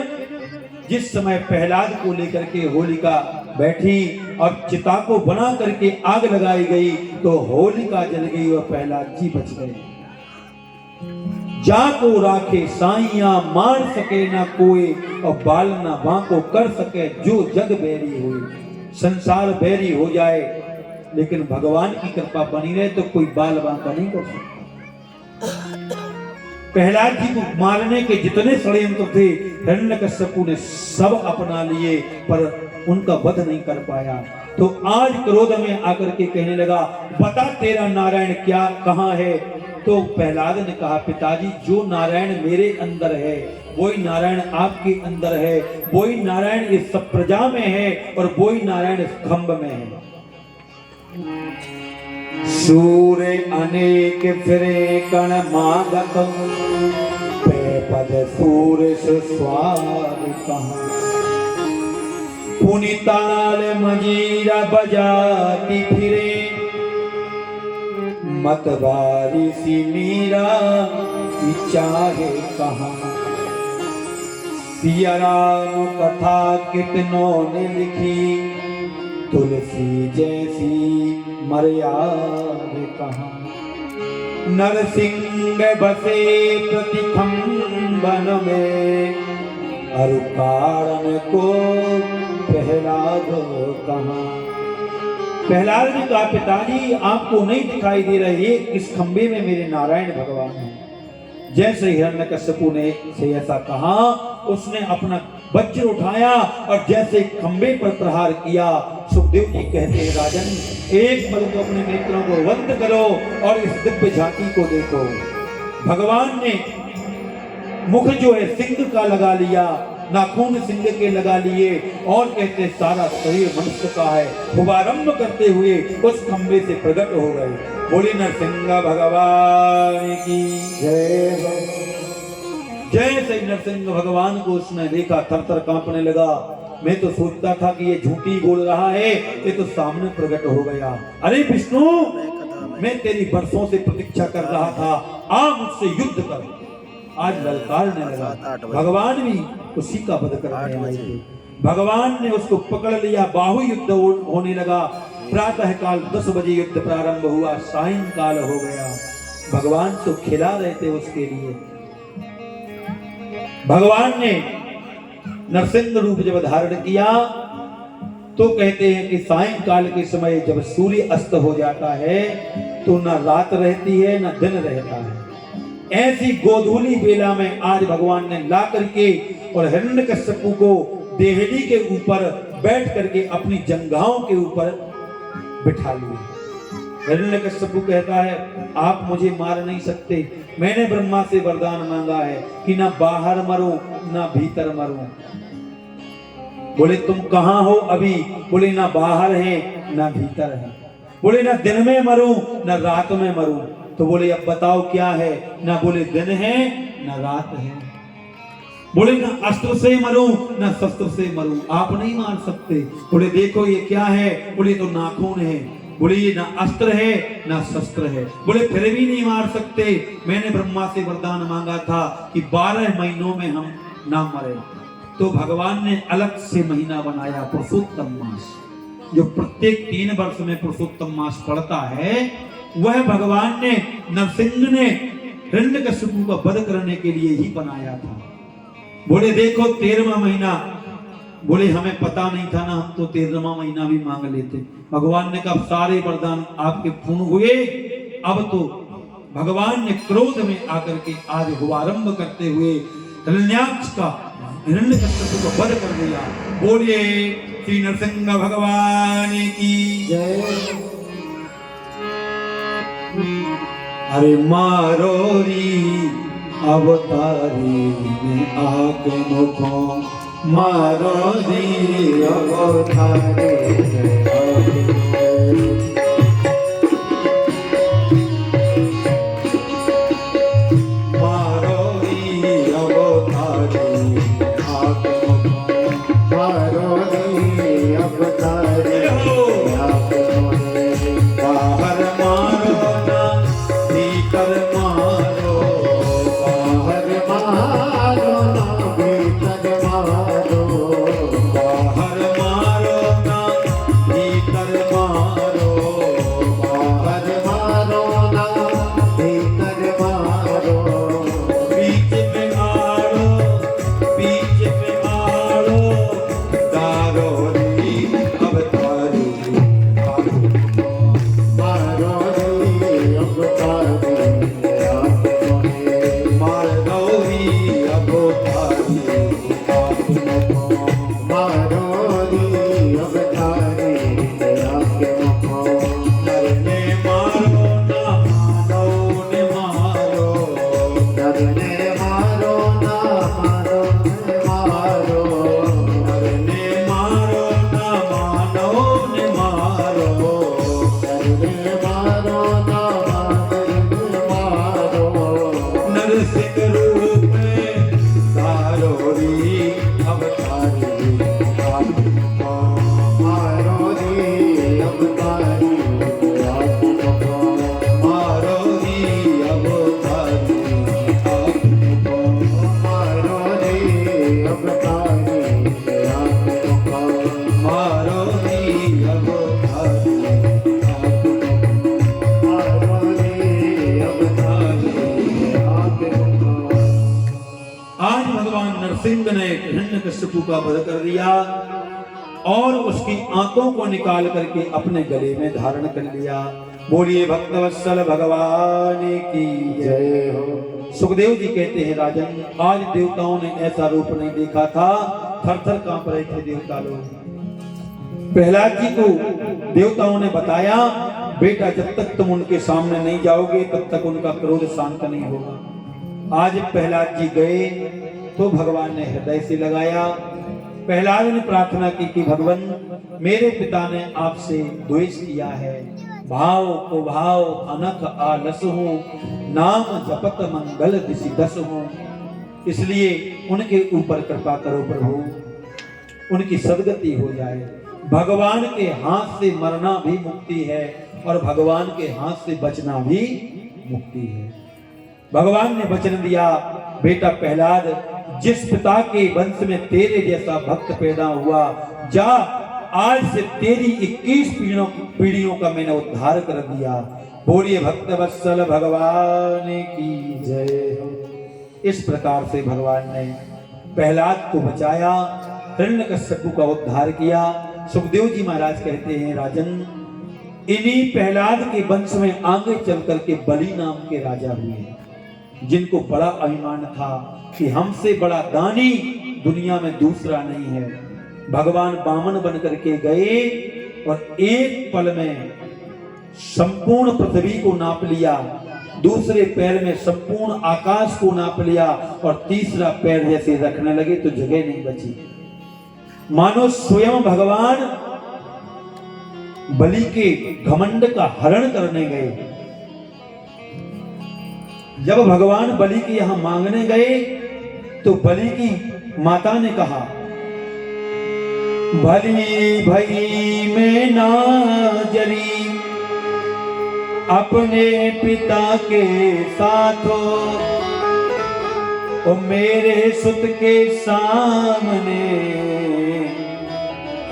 जिस समय प्रहलाद को लेकर के होलिका बैठी और चिता को बना करके आग लगाई गई तो होलिका जल गई और प्रहलाद जी बच गए। जाको राखे साइया, मार सके ना कोई और बाल ना बांको कर सके जो जग बैरी हुई। संसार बैरी हो जाए लेकिन भगवान की कृपा बनी रहे तो कोई बाल बांका नहीं कर सकता। प्रहलाद जी को मारने के जितने षड्यंत्र थे हिरण्यकश्यपु ने सब अपना लिए, पर उनका वध नहीं कर पाया। तो आज क्रोध में आकर के कहने लगा, बता तेरा नारायण क्या कहाँ है? तो प्रहलाद ने कहा, पिताजी जो नारायण मेरे अंदर है वही नारायण आपके अंदर है, वही नारायण इस सब प्रजा में है और वही नारायण इस खंभ में है। सूर्य अनेक फिरे कण मागतम, पे पद सूर्य स्वाद कहाँ। पुनिताल मजीरा बजाती फिरे, मतवारी सी मीरा चाहे कहाँ। सिया राम कथा कितनों ने लिखी, तुलसी जैसी मर्याद कहाँ। नरसिंह बसे प्रतिखंबन में, अरु कारण को प्रहलाद कहाँ। प्रहलाद ने कहा, पिताजी आपको नहीं दिखाई दे रहे इस खंबे में मेरे नारायण भगवान हैं। जैसे हिरण्यकश्यपु ने से ऐसा कहा, उसने अपना वज्र उठाया और जैसे खंबे पर प्रहार किया। सुखदेव जी कहते हैं, राजन एक पल को अपने नेत्रों को बंद करो और इस दिव्य झांकी को देखो। भगवान ने मुख जो है सिंह का लगा लिया, नाखून सिंह के लगा लिए और कहते सारा शरीर मनुष्य का है। शुभारंभ करते हुए उस खंबे से प्रकट हो गए। बोले नरसिंह भगवान की जय। जय श्री नरसिंह भगवान को उसने देखा, थर थर कांपने लगा। मैं तो सोचता था कि ये झूठी बोल रहा है, ये तो सामने प्रकट हो गया। अरे विष्णु, मैं तेरी वर्षों से प्रतीक्षा कर रहा था, आ मुझसे युद्ध कर। आज ललकारने लगा। भगवान भी उसी का वध करने आए थे। भगवान ने उसको पकड़ लिया, बाहु युद्ध होने लगा। प्रातः काल 10 बजे युद्ध प्रारंभ हुआ, सायंकाल हो गया। भगवान तो खिला रहे थे उसके लिए। भगवान ने नरसिंह रूप जब धारण किया तो कहते हैं कि सायंकाल के समय जब सूर्य अस्त हो जाता है तो न रात रहती है न दिन रहता है। ऐसी गोधूली बेला में आज भगवान ने ला करके और हिरण्यकश्यपु को देहली के ऊपर बैठ करके अपनी जंघाओं के ऊपर बिठा लिया। हिरण्यकश्यपु कहता है, आप मुझे मार नहीं सकते, मैंने ब्रह्मा से वरदान मांगा है कि ना बाहर मरो ना भीतर मरो। बोले तुम कहाँ हो अभी? बोले ना बाहर है ना भीतर है। बोले ना दिन में मरूं ना रात में मरूं। तो बोले अब बताओ क्या है? ना बोले दिन है ना रात है। बोले ना अस्त्र से मरूं ना शस्त्र से मरूं। आप नहीं मार सकते। बोले देखो ये क्या है? बोले तो नाखून है। बोले ये ना अस्त्र है ना शस्त्र है। बोले फिर भी नहीं मार सकते, मैंने ब्रह्मा से वरदान मांगा था कि 12 महीनों में हम ना मरे। तो भगवान ने अलग से महीना बनाया पुरुषोत्तम मास, जो प्रत्येक 3 वर्ष में पुरुषोत्तम मास पड़ता है। वह भगवान ने नरसिंह ने हिरण्यकश्यपु का वध करने के लिए ही बनाया था। बोले देखो 13वां महीना। बोले हमें पता नहीं था ना, हम तो 13वां महीना भी मांग लेते। भगवान ने कहा सारे वरदान आपके पूर्ण हुए। अब तो भगवान ने क्रोध में आकर के आज शुभारंभ करते हुए हिरण्याक्ष का हिरण्यकश्यप को वध कर दिया। बोलिए श्री नरसिंह भगवान की जय। अरे मारो री अवतारी में आके मुखों मारो री अवतारी में आके मारो री अवतारी में आके मुखों मारो रे अवतारी में आके बाहर मारो ना भीतर मारो बाहर मारो ना भीतर मारो बाहर मारो ना भीतर मारो बाहर मारो ना भीतर मारो बीच में मारो बीच में मारो दारो री अवतारी मारो रे अवतारी में आके मार गौरी अवतारी मारो रे अवतारी में आके नरने मारो ना मानव ने मारो डरने मारो ना मारो मारो नरने मारो ना मानव ने मारो डरने मारो ना मारो नरसिंह रूप में दारोरी अवतारी मारो रे अवतारी में आके मारो री अवतारी मारो रे अवतारी में आके मारो री अवतारी मारो रे अवतारी में आके आज भगवान नरसिंह ने हिरण्यकश्यप का वध कर दिया और उसकी आंतों को निकाल करके अपने गले में धारण कर लिया। बोलिए भक्तवत्सल भगवान की जय। जय हो। सुखदेव जी कहते हैं राजन, आज देवताओं ने ऐसा रूप नहीं देखा था, थर थर कांप रहे थे देवता लोग। प्रहलाद जी को देवताओं ने बताया, बेटा जब तक तुम उनके सामने नहीं जाओगे तब तक उनका क्रोध शांत नहीं होगा। आज प्रहलाद जी गए तो भगवान ने हृदय से लगाया। प्रहलाद ने प्रार्थना की कि भगवान मेरे पिता ने आपसे द्वेष किया है, भाव को भाव अनक आलस हूँ, नाम जपत मंगल दिशि दस हूँ, इसलिए उनके ऊपर कृपा करो प्रभु, उनकी सदगति हो जाए। भगवान के हाथ से मरना भी मुक्ति है और भगवान के हाथ से बचना भी मुक्ति है। भगवान ने वचन दिया, बेटा प्रहलाद जिस पिता के वंश में तेरे जैसा भक्त पैदा हुआ, जा आज से तेरी 21 पीढ़ियों का मैंने उद्धार कर दिया। बोलिए भक्तवत्सल भगवान की जय हो। इस प्रकार से भगवान ने प्रहलाद को बचाया, हिरण्यकश्यप का उद्धार किया। सुखदेव जी महाराज कहते हैं राजन, इन्हीं प्रहलाद के वंश में आगे चल करके बलि नाम के राजा हुए, जिनको बड़ा अभिमान था कि हमसे बड़ा दानी दुनिया में दूसरा नहीं है। भगवान बामन बन करके गए और एक पल में संपूर्ण पृथ्वी को नाप लिया, दूसरे पैर में संपूर्ण आकाश को नाप लिया और तीसरा पैर जैसे रखने लगे तो जगह नहीं बची। मानो स्वयं भगवान बलि के घमंड का हरण करने गए। जब भगवान बलि के यहां मांगने गए तो बलि की माता ने कहा, भली भई में ना जरी अपने पिता के साथों, ओ मेरे सुत के सामने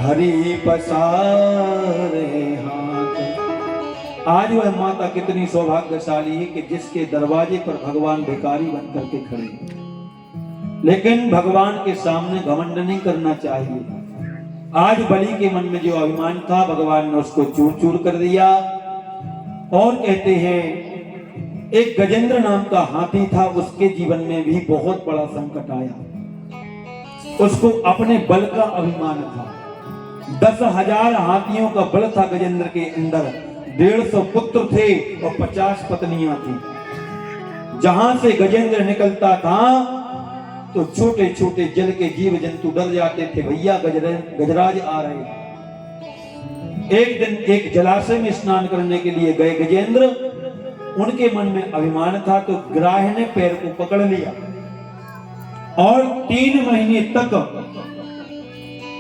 हरि पसारे हाथ। आज वह माता कितनी सौभाग्यशाली है कि जिसके दरवाजे पर भगवान भिखारी बन करके खड़े हैं। लेकिन भगवान के सामने घमंड नहीं करना चाहिए। आज बलि के मन में जो अभिमान था भगवान ने उसको चूर चूर कर दिया। और कहते हैं एक गजेंद्र नाम का हाथी था, उसके जीवन में भी बहुत बड़ा संकट आया। उसको अपने बल का अभिमान था। 10,000 हाथियों का बल था गजेंद्र के अंदर, 150 पुत्र थे और 50 पत्नियां थी। जहां से गजेंद्र निकलता था तो छोटे छोटे जल के जीव जंतु डर जाते थे, भैया गजराज आ रहे। एक दिन एक जलाशय में स्नान करने के लिए गए गजेंद्र, उनके मन में अभिमान था तो ग्राह ने पैर को पकड़ लिया और 3 महीने तक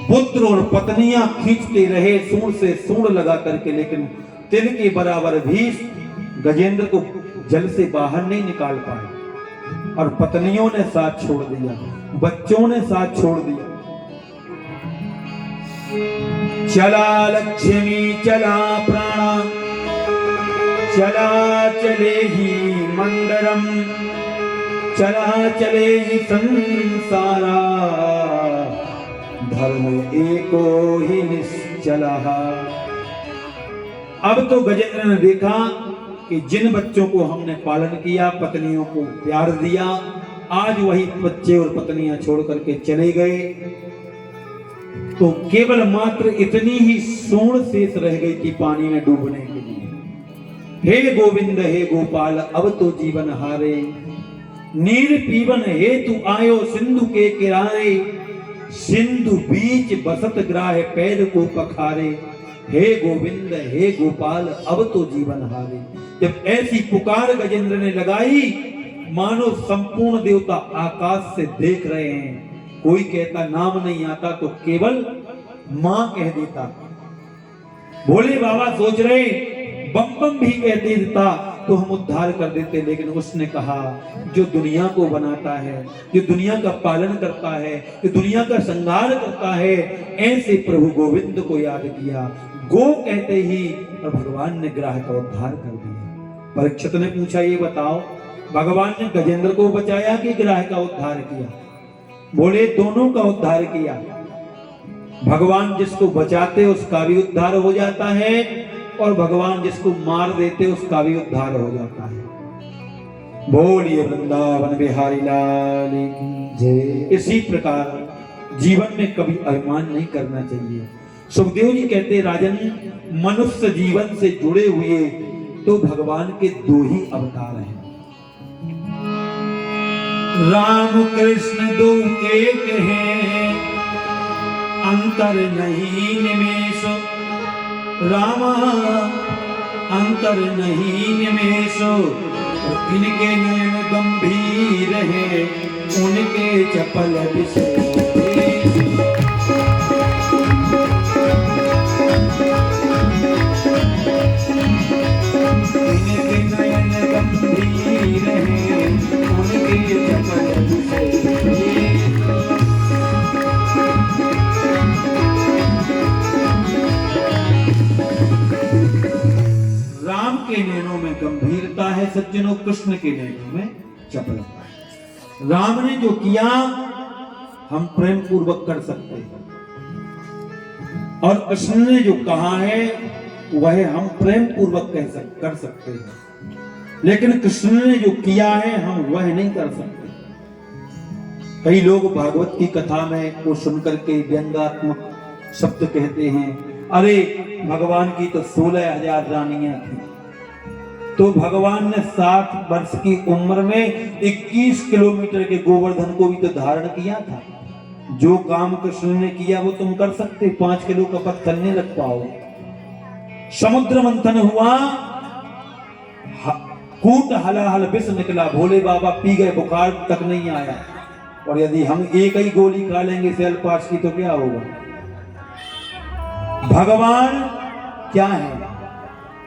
पुत्र और पत्नियां खींचते रहे सूंड से सूंड लगा करके, लेकिन तिल के बराबर भी गजेंद्र को जल से बाहर नहीं निकाल पाए। और पत्नियों ने साथ छोड़ दिया, बच्चों ने साथ छोड़ दिया। चला लक्ष्मी चला प्राणा, चला चले ही मंदरम, चला चले ही संसारा, धर्म एको ही निश्चला। अब तो गजेंद्र ने देखा कि जिन बच्चों को हमने पालन किया, पत्नियों को प्यार दिया, आज वही बच्चे और पत्नियां छोड़ करके चले गए, तो केवल मात्र इतनी ही सूंड शेष रह गई थी पानी में डूबने के लिए। हे गोविंद हे गोपाल अब तो जीवन हारे, नीर पीवन हे तू आयो सिंधु के किनारे, सिंधु बीच बसत ग्राह पैर को पखारे, हे गोविंद हे गोपाल अब तो जीवन हारे। जब ऐसी पुकार गजेंद्र ने लगाई, मानो संपूर्ण देवता आकाश से देख रहे हैं। कोई कहता नाम नहीं आता तो केवल मां कह देता। भोले बाबा सोच रहे बम बम भी कह देता तो हम उद्धार कर देते, लेकिन उसने कहा जो दुनिया को बनाता है, जो दुनिया का पालन करता है, जो दुनिया का संहार करता है, ऐसे प्रभु गोविंद को याद किया। गो कहते ही और भगवान ने ग्राह का उद्धार कर दिया। परीक्षित ने पूछा ये बताओ भगवान ने गजेंद्र को बचाया कि ग्राह का उद्धार किया? बोले दोनों का उद्धार किया। भगवान जिसको बचाते उसका भी उद्धार हो जाता है और भगवान जिसको मार देते उसका भी उद्धार हो जाता है। बोलिए वृंदावन बिहारी लाल की जय। इसी प्रकार जीवन में कभी अभिमान नहीं करना चाहिए। सुखदेव जी कहते राजन मनुष्य जीवन से जुड़े हुए तो भगवान के 2 ही अवतार हैं, राम कृष्ण 2 एक हैं, अंतर नहीं निमेष, रामा अंतर नहीं निमेष, इनके नयन गंभीर हैं, उनके चपल विशेष। इनके नयन गंभीर हैं, उनके चपल विशेष। राम के नैनों में गंभीरता है सज्जनों, कृष्ण के नैनों में चपलता है। राम ने जो किया हम प्रेम पूर्वक कर सकते हैं और कृष्ण ने जो कहा है वह हम प्रेम पूर्वक कर सकते हैं, लेकिन कृष्ण ने जो किया है हम वह नहीं कर सकते। कई लोग भागवत की कथा में वो सुनकर के व्यंग्यात्मक शब्द कहते हैं, अरे भगवान की तो 16,000 रानियां थी, तो भगवान ने 7 वर्ष की उम्र में 21 किलोमीटर के गोवर्धन को भी तो धारण किया था। जो काम कृष्ण ने किया वो तुम कर सकते, 5 किलो का पत्थर नहीं रख पाओ। समुद्र मंथन हुआ, कूट हलाहल विष निकला, भोले बाबा पी गए, बुखार तक नहीं आया। और यदि हम एक ही गोली खा लेंगे सेल्फास की तो क्या होगा? भगवान क्या है?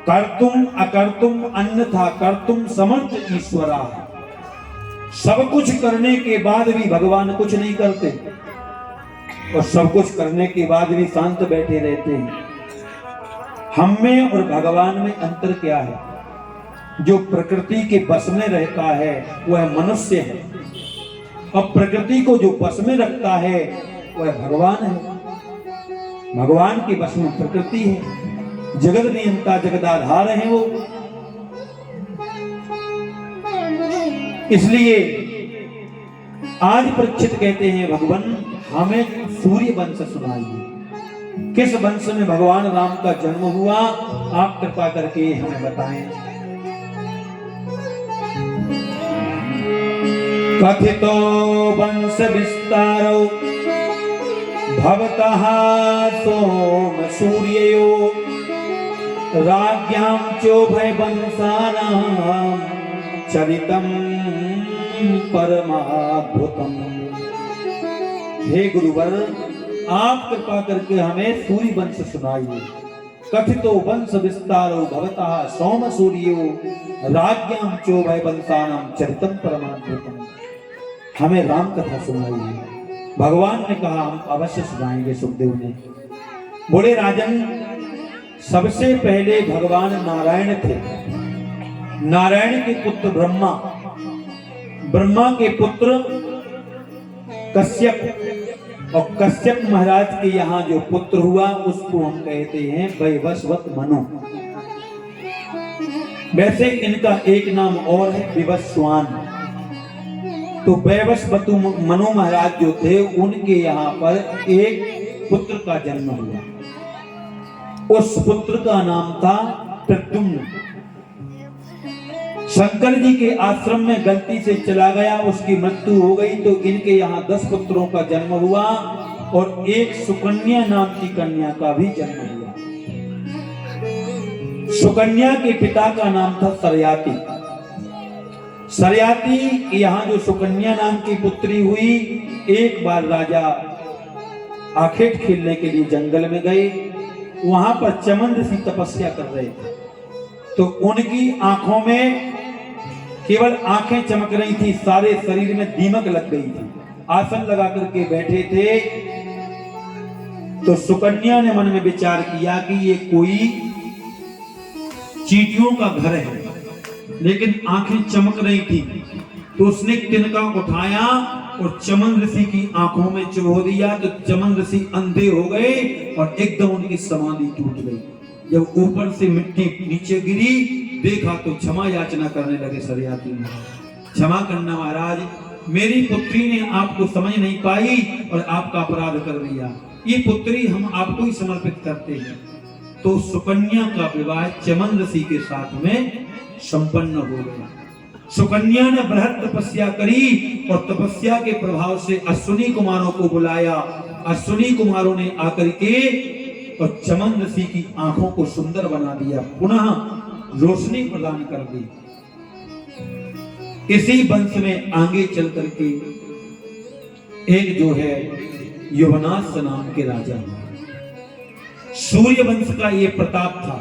कर्तुम अकर्तुम अन्यथा कर्तुम समर्थ ईश्वरा। सब कुछ करने के बाद भी भगवान कुछ नहीं करते और सब कुछ करने के बाद भी शांत बैठे रहते हैं। हम में और भगवान में अंतर क्या है? जो प्रकृति के बस में रहता है वह मनुष्य है और प्रकृति को जो बस में रखता है वह भगवान है। भगवान के बस में प्रकृति है, जगत नियंता जगदाधार है वो। इसलिए आज परीक्षित कहते हैं भगवान हमें सूर्य वंश सुनाइए। किस वंश में भगवान राम का जन्म हुआ, आप कृपा करके हमें बताएं। कथितो वंश विस्तारो भवतः सोम सूर्ययो राज्ञां चोभय वंशानां चरितम परमाद्भुतम। हे गुरुवर, आप कृपा करके हमें सूर्य वंश सुनाइए। कथितो वंश विस्तारो भवतः सोम सूर्यो राज्ञां चोभय वंशानां चरितम परमाद्भुतम। हमें राम कथा सुनाइए। भगवान ने कहा हम अवश्य सुनाएंगे। सुखदेव ने बोले, राजन, सबसे पहले भगवान नारायण थे। नारायण के पुत्र ब्रह्मा, ब्रह्मा के पुत्र कश्यप, और कश्यप महाराज के यहाँ जो पुत्र हुआ उसको हम कहते हैं वैवस्वत मनु। वैसे इनका एक नाम और है विवस्वान। तो वैवस्वत मनु महाराज जो थे उनके यहाँ पर एक पुत्र का जन्म हुआ। उस पुत्र का नाम था प्रद्युम्न। शंकर जी के आश्रम में गलती से चला गया, उसकी मृत्यु हो गई, तो इनके यहाँ 10 पुत्रों का जन्म हुआ और एक सुकन्या नाम की कन्या का भी जन्म हुआ। सुकन्या के पिता का नाम था सरयाती। सरयाती यहाँ जो सुकन्या नाम की पुत्री हुई, एक बार राजा आखेट खेलने के लिए जंगल में गए। वहां पर चमन ऋषि तपस्या कर रहे थे, तो उनकी आंखों में केवल आंखें चमक रही थी, सारे शरीर में दीमक लग गई थी। आसन लगा करके बैठे थे, तो सुकन्या ने मन में विचार किया कि ये कोई चींटियों का घर है, लेकिन आंखें चमक रही थी। तो उसने तिनका उठाया और चमन ऋषि की आंखों में चुभो दिया, तो चमन ऋषि अंधे हो गए और एकदम उनकी समाधि टूट गई। जब ऊपर से मिट्टी नीचे गिरी, देखा तो क्षमा याचना करने लगे सरयाती ने। क्षमा करना महाराज, मेरी पुत्री ने आपको समझ नहीं पाई और आपका अपराध कर दिया। ये पुत्री हम आपको ही समर्पित करते हैं। तो सुकन्या का विवाह चमन ऋषि के साथ में संपन्न हो गया। सुकन्या ने बृहद तपस्या करी और तपस्या के प्रभाव से अश्विनी कुमारों को बुलाया। अश्विनी कुमारों ने आकर के और चमन ऋषि की आंखों को सुंदर बना दिया, पुनः रोशनी प्रदान कर दी। इसी वंश में आगे चल करके एक जो है युवनाश नाम के राजा, सूर्य वंश का ये प्रताप था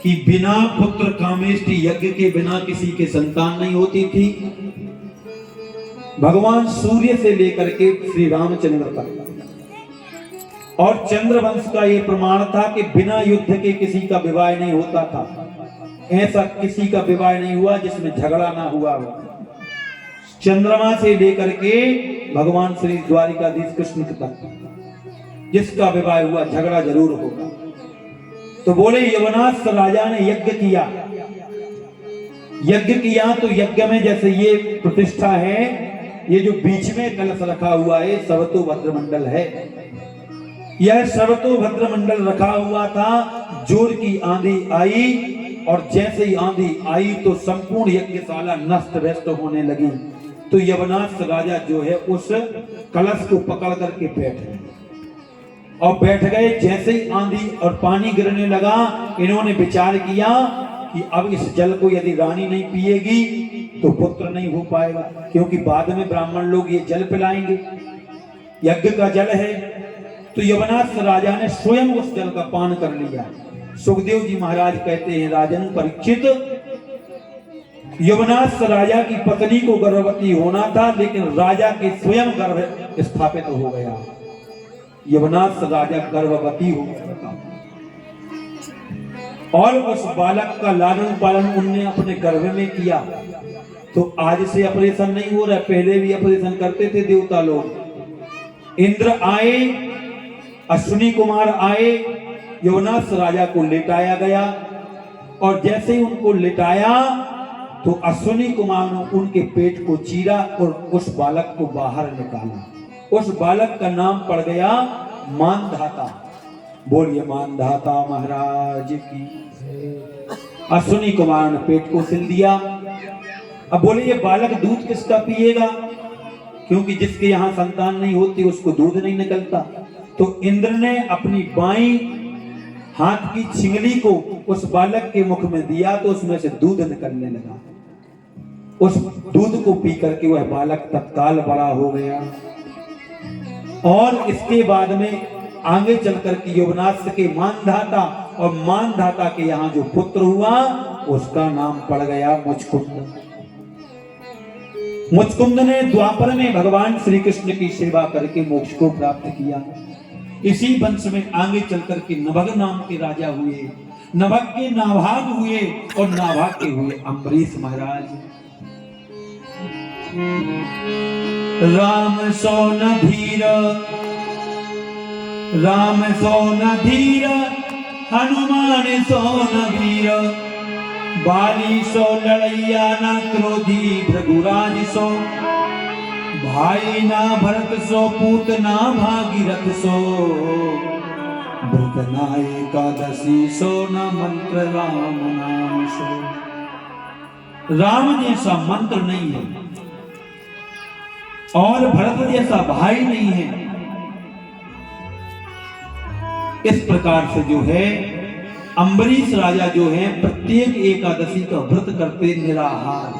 कि बिना पुत्र कामेष्टि यज्ञ के बिना किसी के संतान नहीं होती थी। भगवान सूर्य से लेकर के श्री रामचंद्र तक, और चंद्र वंश का यह प्रमाण था कि बिना युद्ध के किसी का विवाह नहीं होता था। ऐसा किसी का विवाह नहीं हुआ जिसमें झगड़ा ना हुआ हो। चंद्रमा से लेकर के भगवान श्री द्वारिकाधीश कृष्ण तक जिसका विवाह हुआ झगड़ा जरूर होगा। तो बोले यवनाश राजा ने यज्ञ किया। यज्ञ किया तो यज्ञ में जैसे ये प्रतिष्ठा है, ये जो बीच में कलश रखा हुआ है सर्वतो भद्रमंडल है। यह सर्वतो भद्रमंडल रखा हुआ था। जोर की आंधी आई और जैसे ही आंधी आई तो संपूर्ण यज्ञशाला नष्ट व्यस्त होने लगी। तो यवनाश राजा जो है उस कलश को पकड़ करके बैठ गए और बैठ गए। जैसे ही आंधी और पानी गिरने लगा, इन्होंने विचार किया कि अब इस जल को यदि रानी नहीं पिएगी तो पुत्र नहीं हो पाएगा, क्योंकि बाद में ब्राह्मण लोग ये जल पिलाएंगे, यज्ञ का जल है। तो यवनाश राजा ने स्वयं उस जल का पान कर लिया। सुखदेव जी महाराज कहते हैं, राजन परीक्षित, यवनाश राजा की पत्नी को गर्भवती होना था, लेकिन राजा के स्वयं गर्भ स्थापित हो गया। यवनाश राजा गर्भवती हो गया और उस बालक का लालन पालन उनने अपने गर्भ में किया। तो आज से ऑपरेशन नहीं हो रहा, पहले भी ऑपरेशन करते थे देवता लोग। इंद्र आए, अश्विनी कुमार आए, यवनाश राजा को लेटाया गया और जैसे ही उनको लेटाया तो अश्विनी कुमार ने उनके पेट को चीरा और उस बालक को बाहर निकाला। उस बालक का नाम पड़ गया मानधाता। बोलिए मानधाता महाराज की। अश्विनी कुमार ने पेट को सिल दिया। अब बोले ये बालक दूध किसका पिएगा, क्योंकि जिसके यहाँ संतान नहीं होती उसको दूध नहीं निकलता। तो इंद्र ने अपनी बाईं हाथ की छिंगली को उस बालक के मुख में दिया तो उसमें से दूध निकलने लगा। उस दूध को पी करके वह बालक तत्काल बड़ा हो गया। और इसके बाद में आगे चलकर के यौवनाश्य के मानधाता और मानधाता के यहाँ जो पुत्र हुआ उसका नाम पड़ गया मुचकुंद। मुचकुंद ने द्वापर में भगवान श्री कृष्ण की सेवा करके मोक्ष को प्राप्त किया। इसी वंश में आगे चलकर के नभग नाम के राजा हुए। नभग के नाभाग हुए और नाभाग के हुए अम्बरीश महाराज। राम सो न धीर, राम सो न धीर, हनुमान सो न वीर, बाली सो लड़ैया न क्रोधी, भृगुराज सो भाई ना भरत सो, पूत ना भागीरथ सो, व्रत ना एकादशी सो, न मंत्र राम नाम सो। राम जैसा मंत्र नहीं है और भरत जैसा भाई नहीं है। इस प्रकार से जो है अम्बरीश राजा जो है प्रत्येक एकादशी का व्रत करते निराहार।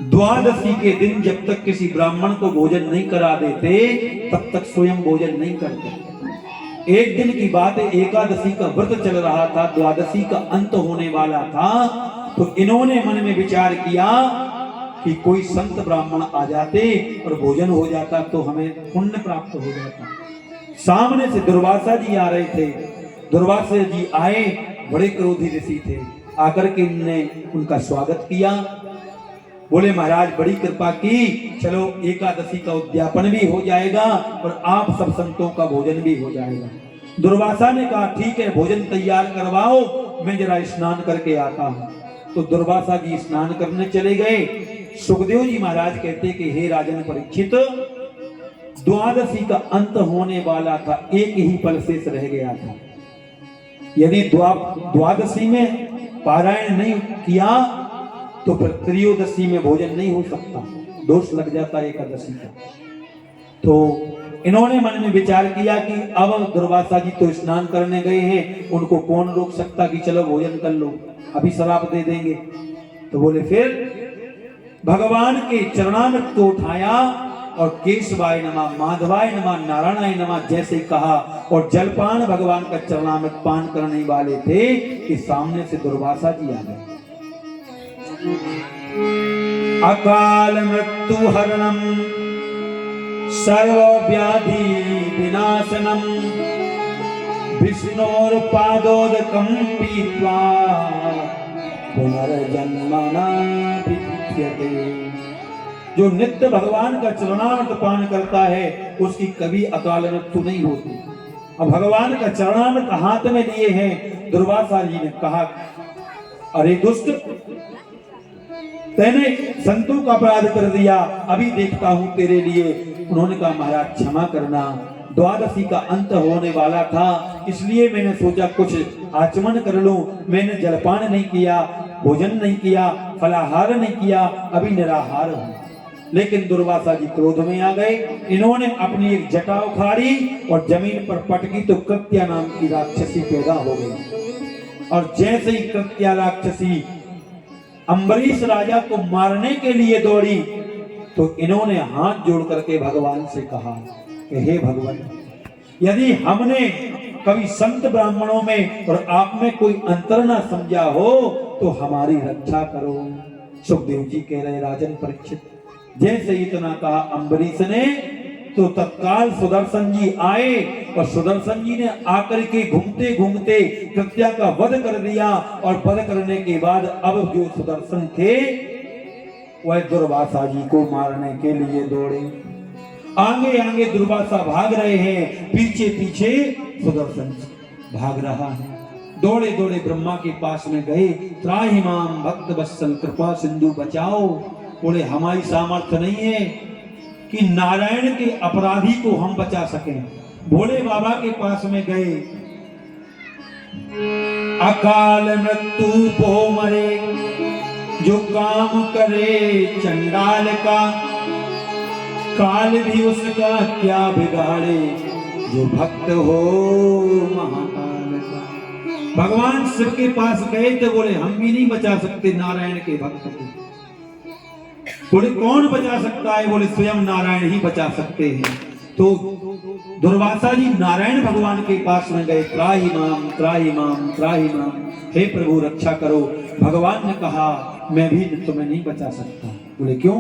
द्वादशी के दिन जब तक किसी ब्राह्मण को भोजन नहीं करा देते तब तक स्वयं भोजन नहीं करते। एक दिन की बात है, एकादशी का व्रत चल रहा था, द्वादशी का अंत होने वाला था, तो इन्होंने मन में विचार किया कि कोई संत ब्राह्मण आ जाते और भोजन हो जाता तो हमें पुण्य प्राप्त हो जाता। सामने से दुर्वासा जी आ रहे थे। दुर्वासा जी आए, बड़े क्रोधी ऋषि थे। आकर के इन्होंने उनका स्वागत किया। बोले महाराज बड़ी कृपा की, चलो एकादशी का उद्यापन भी हो जाएगा और आप सब संतों का भोजन भी हो जाएगा। दुर्वासा ने कहा ठीक है, भोजन तैयार करवाओ, मैं जरा स्नान करके आता हूँ। तो दुर्वासा जी स्नान करने चले गए। सुखदेव जी महाराज कहते कि हे राजन परीक्षित, द्वादशी का अंत होने वाला था, एक ही पल शेष रह गया था। यदि द्वादशी में पारायण नहीं किया तो फिर त्रयोदशी में भोजन नहीं हो सकता, दोष लग जाता एकादशी का। तो इन्होंने मन में विचार किया कि अब दुर्वासा जी तो स्नान करने गए हैं, उनको कौन रोक सकता कि चलो भोजन कर लो, अभी शराब दे देंगे। तो बोले फिर भगवान के चरणामृत को उठाया और केशवाय नमः, माधवाय नमः, नारायणाय नमः जैसे कहा और जलपान भगवान का चरणामृत पान करने वाले थे कि सामने से दुर्वासा जी आ गए। अकाल मृत्यु हरणम सर्व व्याधि विनाशनम विष्णोर्पादोदकम पीत्वा पुनर्जन्मना विद्यते। जो नित्य भगवान का चरणामृत पान करता है उसकी कभी अकाल मृत्यु नहीं होती। अब भगवान का चरणामृत हाथ में लिए हैं। दुर्वासा जी ने कहा अरे दुष्ट, तैने संतों का अपराध कर दिया, अभी देखता हूं तेरे लिए। उन्होंने कहा महाराज क्षमा करना, द्वादशी का अंत होने वाला था इसलिए मैंने सोचा कुछ आचमन कर लूं। मैंने जलपान नहीं किया, भोजन नहीं किया, फलाहार नहीं किया, अभी निराहार हूं। लेकिन दुर्वासा जी क्रोध में आ गए। इन्होंने अपनी एक जटा उखाड़ी और जमीन पर पटकी तो कृत्या नाम की राक्षसी पैदा हो गई। और जैसे ही कृत्या राक्षसी अम्बरीश राजा को मारने के लिए दौड़ी तो इन्होंने हाथ जोड़ करके भगवान से कहा कि हे भगवान, यदि हमने कभी संत ब्राह्मणों में और आप में कोई अंतर ना समझा हो तो हमारी रक्षा करो। सुखदेव जी कह रहे राजन परीक्षित, जैसे इतना कहा अम्बरीश ने तो तत्काल सुदर्शन जी आए और सुदर्शन जी ने आकर के घूमते घूमते कृत्या का वध कर दिया। और वध करने के बाद अब जो सुदर्शन थे वह दुर्वासा जी को मारने के लिए दौड़े। आगे आगे दुर्वासा भाग रहे हैं, पीछे पीछे सुदर्शन भाग रहा है। दौड़े दौड़े ब्रह्मा के पास में गए, त्राहि माम भक्त वत्सल कृपा सिंधु बचाओ। बोले हमारी सामर्थ्य नहीं है, कि नारायण के अपराधी को हम बचा सकें। भोले बाबा के पास में गए, अकाल मृत्यु को मरे जो काम करे चंडाल का, काल भी उसका क्या बिगाड़े जो भक्त हो महाकाल का। भगवान शिव के पास गए तो बोले हम भी नहीं बचा सकते नारायण के भक्त को। बोले कौन बचा सकता है? बोले स्वयं नारायण ही बचा सकते हैं। तो दुर्वासा जी नारायण भगवान के पास में गए, त्राहि माम त्राहि माम त्राहि माम, हे प्रभु रक्षा करो। भगवान ने कहा मैं भी तुम्हें नहीं बचा सकता। बोले क्यों?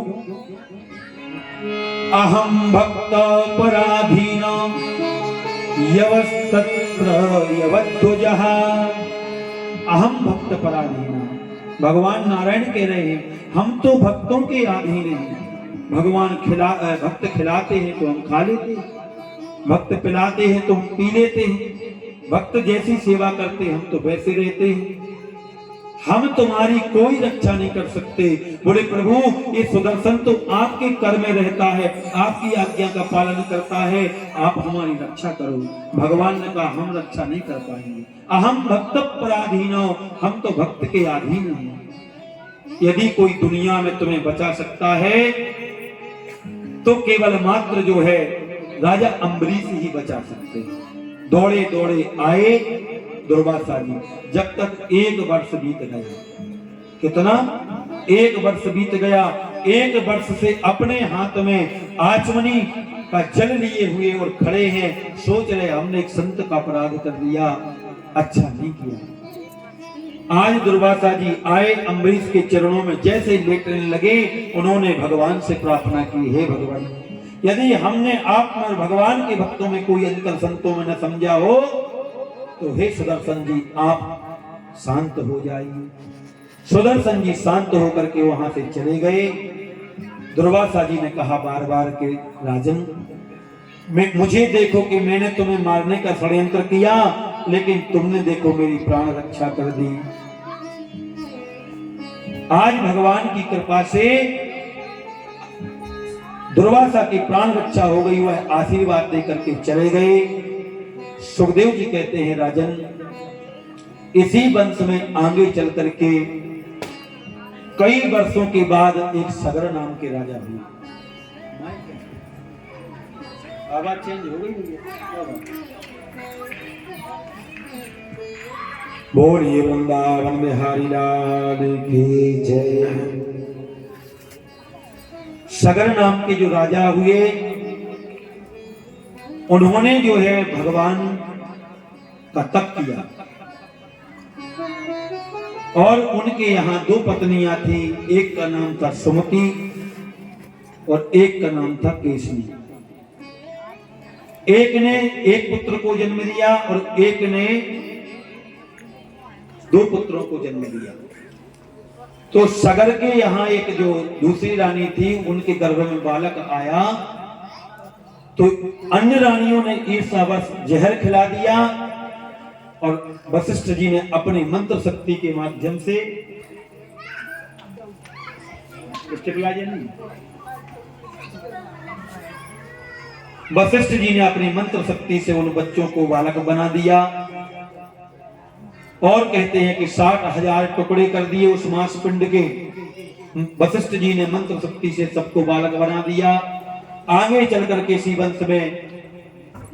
अहम भक्त पराधीना यवस्तत्र यवध्वजः, अहम भक्त पराधीना। भगवान नारायण कह रहे हैं हम तो भक्तों के अधीन हैं। भगवान भक्त खिलाते हैं तो हम खा लेते हैं, भक्त पिलाते हैं तो हम पी लेते हैं, भक्त जैसी सेवा करते हैं हम तो वैसे रहते हैं। हम तुम्हारी कोई रक्षा नहीं कर सकते। बोले प्रभु ये सुदर्शन तो आपके कर में रहता है, आपकी आज्ञा का पालन करता है, आप हमारी रक्षा करो। भगवान ने कहा हम रक्षा नहीं कर पाएंगे। अहम भक्त पराधीनो, हम तो भक्त के अधीन हैं। यदि कोई दुनिया में तुम्हें बचा सकता है तो केवल मात्र जो है राजा अम्बरीश ही बचा सकते हैं। दौड़े दौड़े आए दुर्वासा जी, जब तक 1 वर्ष बीत गया। कितना? 1 वर्ष बीत गया। 1 वर्ष से अपने हाथ में आचमनी का जल लिए हुए और खड़े हैं, सोच रहे हमने एक संत का अपराध कर दिया, अच्छा नहीं किया। आज दुर्वासा जी आए अम्बरीश के चरणों में, जैसे लेटने लगे उन्होंने भगवान से प्रार्थना की, हे भगवान यदि हमने आप में भगवान के भक्तों में कोई अंतर संतों में न समझा हो तो हे सुदर्शन जी आप शांत हो जाइए। सुदर्शन जी शांत होकर के वहां से चले गए। दुर्वासा जी ने कहा बार बार के राजन मुझे देखो कि मैंने तुम्हें मारने का षड्यंत्र किया, लेकिन तुमने देखो मेरी प्राण रक्षा कर दी। आज भगवान की कृपा से दुर्वासा की प्राण रक्षा हो गई, वह आशीर्वाद देकर के चले गए। सुखदेव जी कहते हैं राजन इसी वंश में आगे चल करके कई वर्षों के बाद एक सगर नाम के राजा हुए। आवाज चेंज हो गई है। बोलिए वृंदावन बिहारी लाल की जय। सगर नाम के जो राजा हुए उन्होंने जो है भगवान का तप किया और उनके यहाँ 2 पत्नियां थी, एक का नाम था सुमति और एक का नाम था केसनी। एक ने एक पुत्र को जन्म दिया और एक ने 2 पुत्रों को जन्म दिया। तो सगर के यहाँ एक जो दूसरी रानी थी उनके गर्भ में बालक आया तो अन्य रानियों ने ईर्ष्यावश जहर खिला दिया और वशिष्ठ जी ने अपनी मंत्र शक्ति के माध्यम से वशिष्ठ जी ने अपनी मंत्र शक्ति से उन बच्चों को बालक बना दिया और कहते हैं कि 60,000 टुकड़े कर दिए उस मांस पिंड के। वशिष्ठ जी ने मंत्र शक्ति से सबको बालक बना दिया। आगे चलकर के इसी वंश में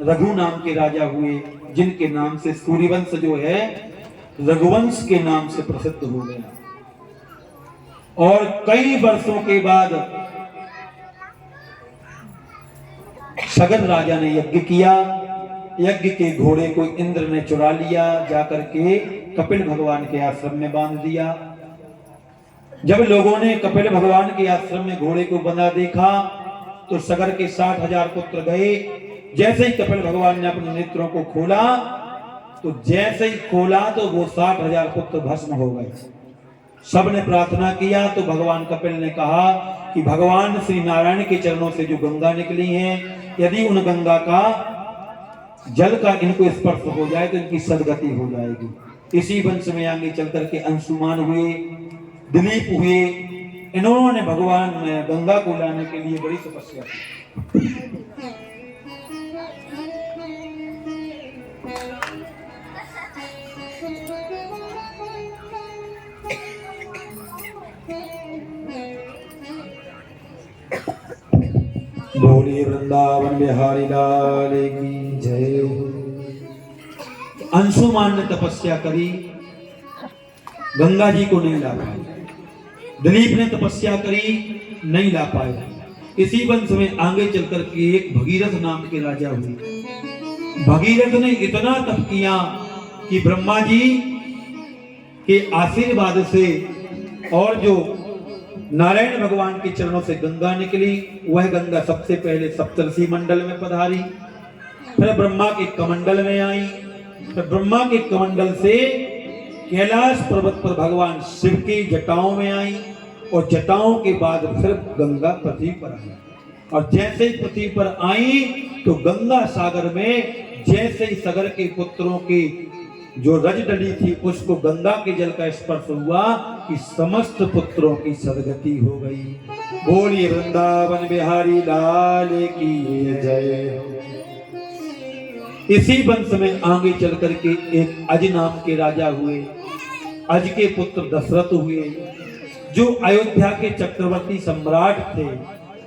रघु नाम के राजा हुए, जिनके नाम से सूर्यवंश जो है रघुवंश के नाम से प्रसिद्ध हो गया। और कई वर्षों के बाद सगर राजा ने यज्ञ किया। यज्ञ के घोड़े को इंद्र ने चुरा लिया, जाकर के कपिल भगवान के आश्रम में बांध दिया। जब लोगों ने कपिल भगवान के आश्रम में घोड़े को बंधा देखा तो सगर के 60,000 पुत्र गए। जैसे ही कपिल भगवान ने अपने नेत्रों को खोला तो जैसे ही खोला तो वो 60,000 पुत्र भस्म हो गए। सबने प्रार्थना किया तो भगवान कपिल ने कहा कि भगवान श्री नारायण के चरणों से जो गंगा निकली है, यदि उन गंगा का जल का इनको स्पर्श हो जाए तो इनकी सदगति हो जाएगी। इसी वंश में आगे चल करके अंशुमान हुए, दिलीप हुए, इन्होंने भगवान में गंगा को लाने के लिए बड़ी तपस्या की। बोलिए वृंदावन बिहारी लाल की जय। अंशुमान ने तपस्या करी, गंगा जी को नहीं ला पाए। दिलीप ने तपस्या करी, नहीं ला पाए। इसी वंश में आगे चलकर के एक भगीरथ नाम के राजा हुए। भगीरथ ने इतना तप किया कि ब्रह्मा जी के आशीर्वाद से और जो नारायण भगवान के चरणों से गंगा निकली, वह गंगा सबसे पहले सप्तर्षि मंडल में पधारी, फिर ब्रह्मा के कमंडल में आई, फिर ब्रह्मा के कमंडल से कैलाश पर्वत पर भगवान शिव की जटाओं में आई, और जटाओं के बाद फिर गंगा पृथ्वी पर आई। और जैसे ही पृथ्वी पर आई तो गंगा सागर में जैसे ही सगर के पुत्रों की जो रज डली थी उसको गंगा के जल का स्पर्श हुआ कि समस्त पुत्रों की सदगति हो गई। बोलिए वृंदावन बिहारी लाल की जय। इसी वंश में आगे चल करके एक अज नाम के राजा हुए। अज के पुत्र दशरथ हुए, जो अयोध्या के चक्रवर्ती सम्राट थे।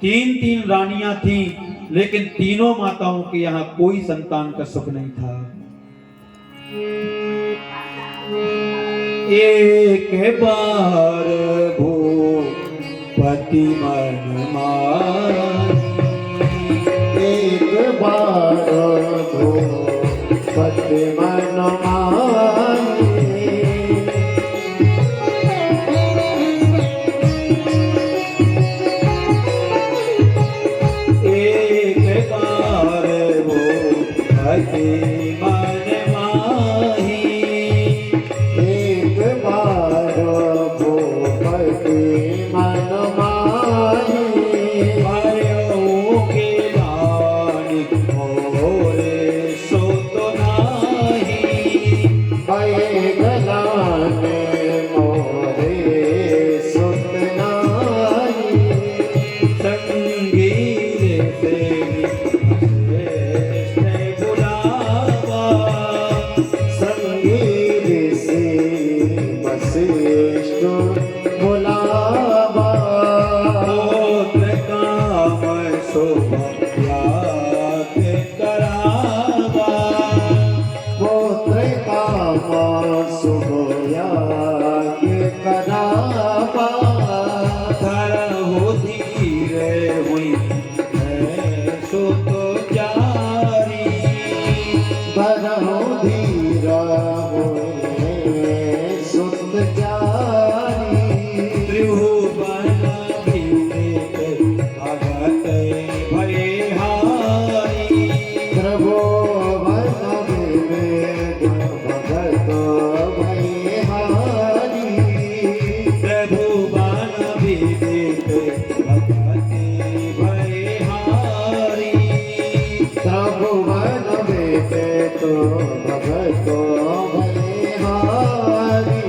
3 रानियां थीं, लेकिन तीनों माताओं के यहाँ कोई संतान का सुख नहीं था। एक बार भूपति मन माही, एक बार भूपति मन माही, एक बार भूपति मन माही, एक बार भूपति मन माही, भयो के दान मोरे सो तो नाही, भय गलान मोरे सुत नाही, संगीत से बुलावा, संगीत से वशिष्ठ बुलावा, गोत्र काम शोभा याद करावा, गोत्र काम शुभ याग करावा, धरहु धीरे हुई है सो तो जारी, भरहु धीरा होए सुत जारी, त्रिभुवन विदित भगत भयहारी, त्रिभुवन विविध भगत भयहारी, त्रिभुवन विदित भगत भयहारी। त्रिभुवन विदित भगत भयहारी।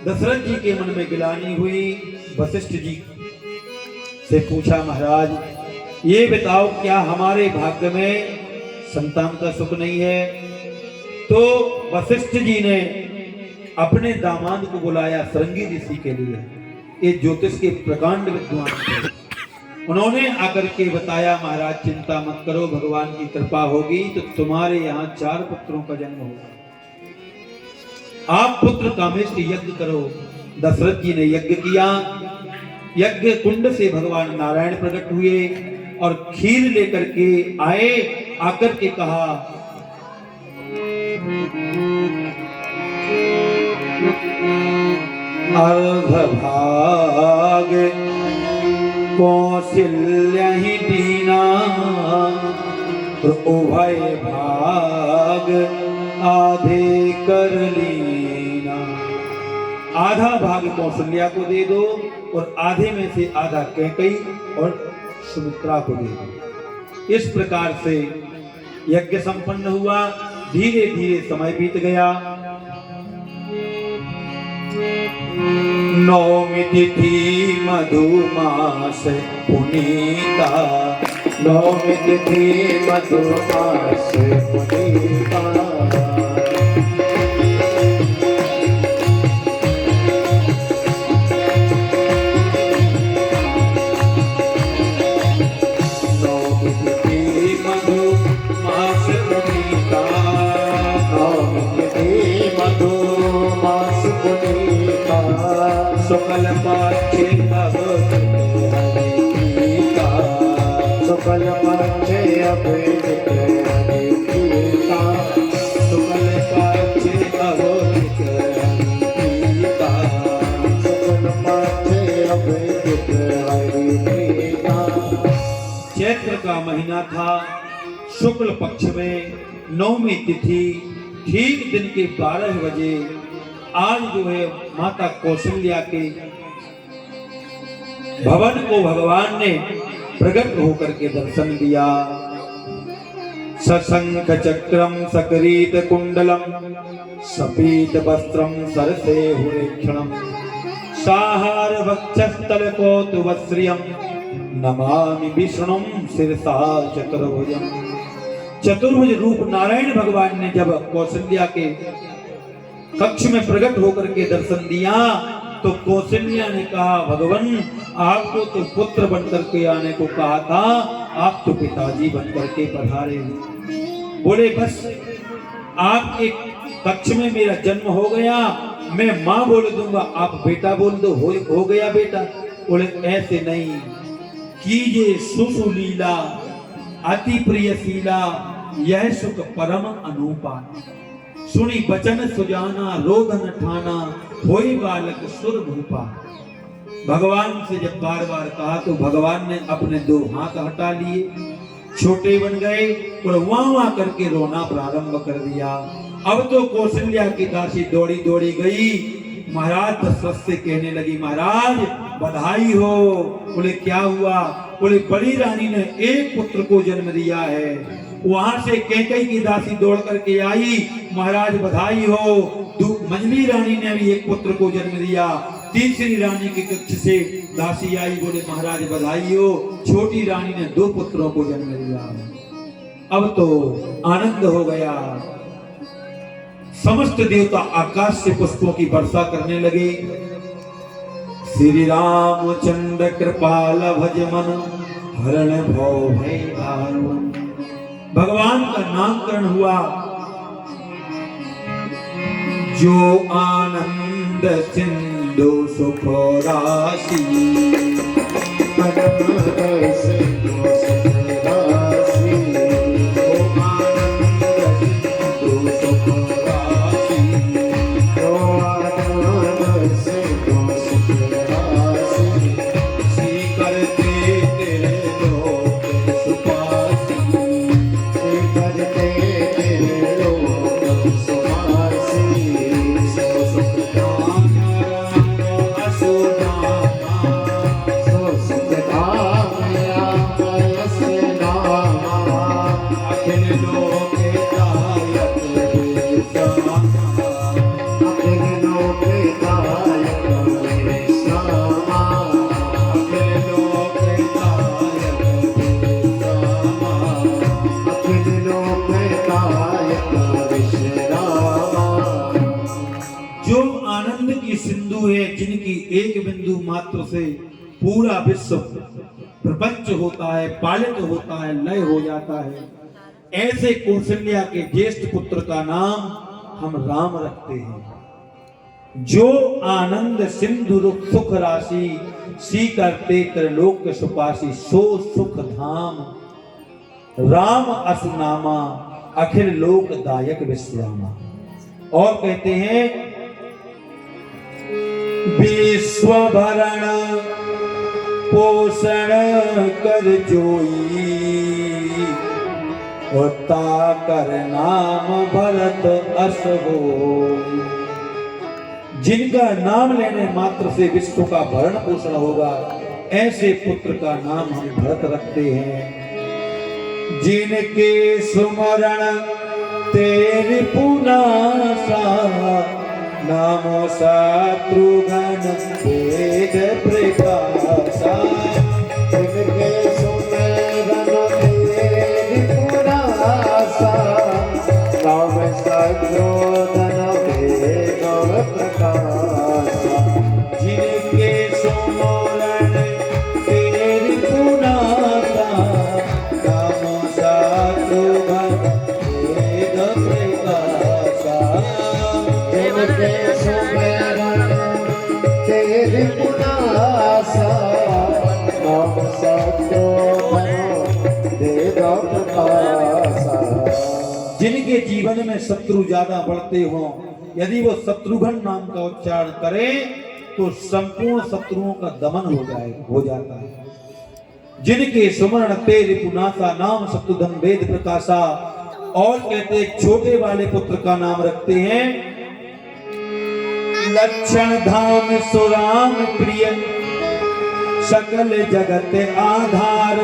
दशरथ जी के मन में गिलानी हुई। वशिष्ठ जी से पूछा, महाराज ये बताओ क्या हमारे भाग्य में संतान का सुख नहीं है? तो वशिष्ठ जी ने अपने दामाद को बुलाया श्रृंगी ऋषि के लिए। ये ज्योतिष के प्रकांड विद्वान थे। उन्होंने आकर के बताया, महाराज चिंता मत करो, भगवान की कृपा होगी तो तुम्हारे यहाँ 4 पुत्रों का जन्म होगा। आप पुत्र कामेष्टि यज्ञ करो। दशरथ जी ने यज्ञ किया। यज्ञ कुंड से भगवान नारायण प्रकट हुए और खीर लेकर के आए। आकर के कहा, अर्धभाग कौशल्य ही दीना, तो उभय भाग आधे कर लीना। आधा भाग कौशल्या को दे दो और आधे में से आधा कैकेयी और सुमित्रा को दे दो। इस प्रकार से यज्ञ संपन्न हुआ। धीरे धीरे समय बीत गया। नौमी तिथि मधुमास पुनीता, नौमी तिथि मधुमास पुनीता, नौमी तिथि मधुमास पुनीता, नौमी तिथि मधुमास पुनीता, शुक्ल पक्ष अवधीता, शुक्ल पक्ष अभिजित अनिकीता, शुक्ल पक्ष अवधीता, शुक्ल पक्ष अभिजित अनिकीता। चैत्र का महीना था। शुक्ल पक्ष में नौमी तिथि ठीक दिन के 12 बजे आज जो है माता कौशल्या के भवन को भगवान ने प्रकट होकर के दर्शन दिया। सशंख चक्रम सकरीत कुंडलम सपीत वस्त्रम सरसे हुरेक्षणम साहार वक्षस्थल कौतुवश्रियम नमामि विष्णुम शिरसा चतुर्भुजम। चतुर्भुज रूप नारायण भगवान ने जब कौशल्या के कक्ष में प्रकट होकर के दर्शन दिया तो कौशल्या ने कहा, भगवान आपको तो पुत्र बनकर के आने को कहा था, आप तो पिताजी बनकर के पधारे। बोले बस आपके कक्ष में मेरा जन्म हो गया, मैं माँ बोल दूंगा, आप बेटा बोल दो, हो गया बेटा। बोले ऐसे नहीं, कीजिए सुसुलीला अति प्रियशीला यह सुख परम अनुपा। सुनी बचन सुजाना रोदन ठाना होई बालक सुर भूपा। भगवान से जब बार बार कहा तो भगवान ने अपने 2 हाथ हटा लिए, छोटे बन गए और वहां वहां करके रोना प्रारंभ कर दिया। अब तो कौशल्या की दासी दौड़ी दौड़ी गई, महाराज दशरथ से कहने लगी, महाराज बधाई हो। बोले क्या हुआ? बोले बड़ी रानी ने एक पुत्र को जन्म दिया है। वहां से कैकेयी की दासी दौड़ करके आई, महाराज बधाई हो। मंजली रानी ने भी एक पुत्र को जन्म दिया। तीसरी रानी के कक्ष से दासी आई, बोले महाराज बधाई हो, छोटी रानी ने 2 पुत्रों को जन्म दिया। अब तो आनंद हो गया। समस्त देवता आकाश से पुष्पों की वर्षा करने लगे। श्री रामचंद्र कृपाल भज मन हरण भव भय दारुण। भगवान का नामकरण हुआ। जो आनंद सिंधु सुख राशि, आनंद सिंधु सुख राशि, जो आनंद सिंधु सुख राशि, जो आनंद सिंधु सुख राशि, सी करते तेरे लोक सुपासी, सी करते तेरे लोक सुपासी, सुख सुख धाम असुनामा, सो सुख धाम रामयस नामा, अखिल लोक दायक विश्रामा, अखिल लोक दायक विश्रामा, अखिल लोक दायक विश्रामा। अखिल लोक दायक विश्रामा। जो आनंद की सिंधु है, जिनकी एक बिंदु मात्र से पूरा विश्व प्रपंच होता है, पालित होता है, लय हो जाता है, ऐसे कौशल्या के ज्येष्ठ पुत्र का नाम हम राम रखते हैं। जो आनंद सिंधु सुख राशि, सी करते त्रिलोक सुपासी, सो सुख धाम राम असुनामा, अखिल लोक दायक विश्रामा। और कहते हैं विश्व भरण पोषण कर जोई, होता कर नाम भरत अस होई। जिनका नाम लेने मात्र से विश्व का भरण पोषण होगा, ऐसे पुत्र का नाम हम भरत रखते हैं। जिनके सुमरण तेरी पुनासा, नामो शत्रुघ्न वेद प्रकाशा जिनके सुमेरन तेरी पुरासा नाम शत्रुघ्न वेद प्रकाशा जिनके सुमरण तेरी पुनासा नामो शत्रुघ्न वेद प्रकाशा जिनके सुमेरन तेरी पुरासा नाम शत्रुघ्न वेद प्रकाशा जिनके जीवन में शत्रु ज्यादा बढ़ते हो, यदि वो शत्रुघ्न नाम का उच्चारण करें तो संपूर्ण शत्रुओं का दमन हो जाता है। जिनके सुमरण तेज पुनासा नाम शत्रुघ्न वेद प्रकाशा। और कहते छोटे वाले पुत्र का नाम रखते हैं लक्षण धाम सुराम प्रिय सकल जगत आधार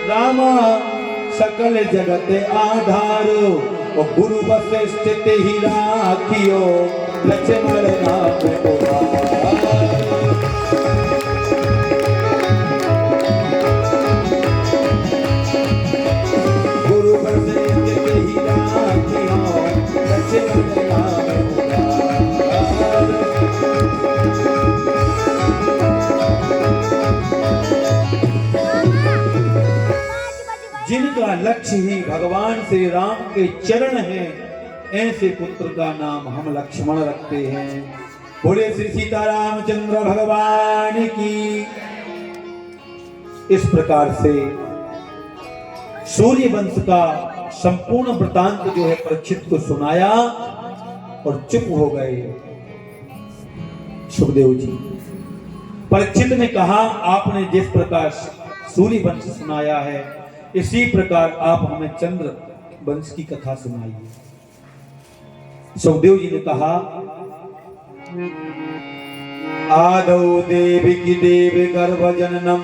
रामा सकल जगत आधार और गुरु बस स्थित ही राखियो लक्ष्मण नाम गुरु बस स्थित ही राखियो लक्ष्मण नाम जिनका लक्ष्य ही भगवान श्री राम के चरण हैं, ऐसे पुत्र का नाम हम लक्ष्मण रखते हैं। बोले श्री सीतारामचंद्र भगवान की। इस प्रकार से सूर्य वंश का संपूर्ण वृतांत जो है परीक्षित को सुनाया और चुप हो गए सुखदेव जी। परीक्षित ने कहा आपने जिस प्रकार सूर्य वंश सुनाया है इसी प्रकार आप हमें चंद्र वंश की कथा सुनाइए। सुखदेव जी ने कहा आदौ देवी की देव गर्भ जननम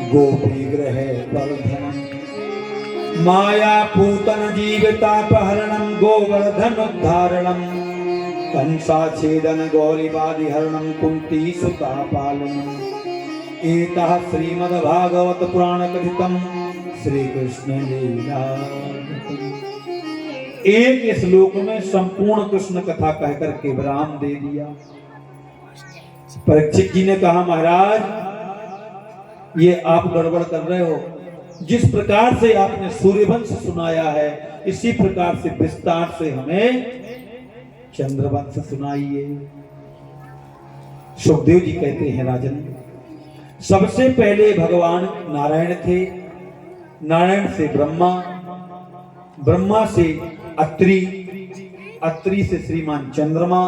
गोपी ग्रह वर्धनम माया पूतन जीवितापहरणम गोवर्धन उद्धारणम कंसा छेदन गौरीवादि हरणम कुंती सुता पालनम एतः श्रीमद्भागवत पुराण कथितम श्री कृष्ण लीला। एक श्लोक में संपूर्ण कृष्ण कथा कहकर के विराम दे दिया। परीक्षित जी ने कहा महाराज ये आप गड़बड़ कर रहे हो। जिस प्रकार से आपने सूर्यवंश सुनाया है इसी प्रकार से विस्तार से हमें चंद्रवंश सुनाइए। सुखदेव जी कहते हैं राजन सबसे पहले भगवान नारायण थे, नारायण से ब्रह्मा, ब्रह्मा से अत्रि, अत्रि से श्रीमान चंद्रमा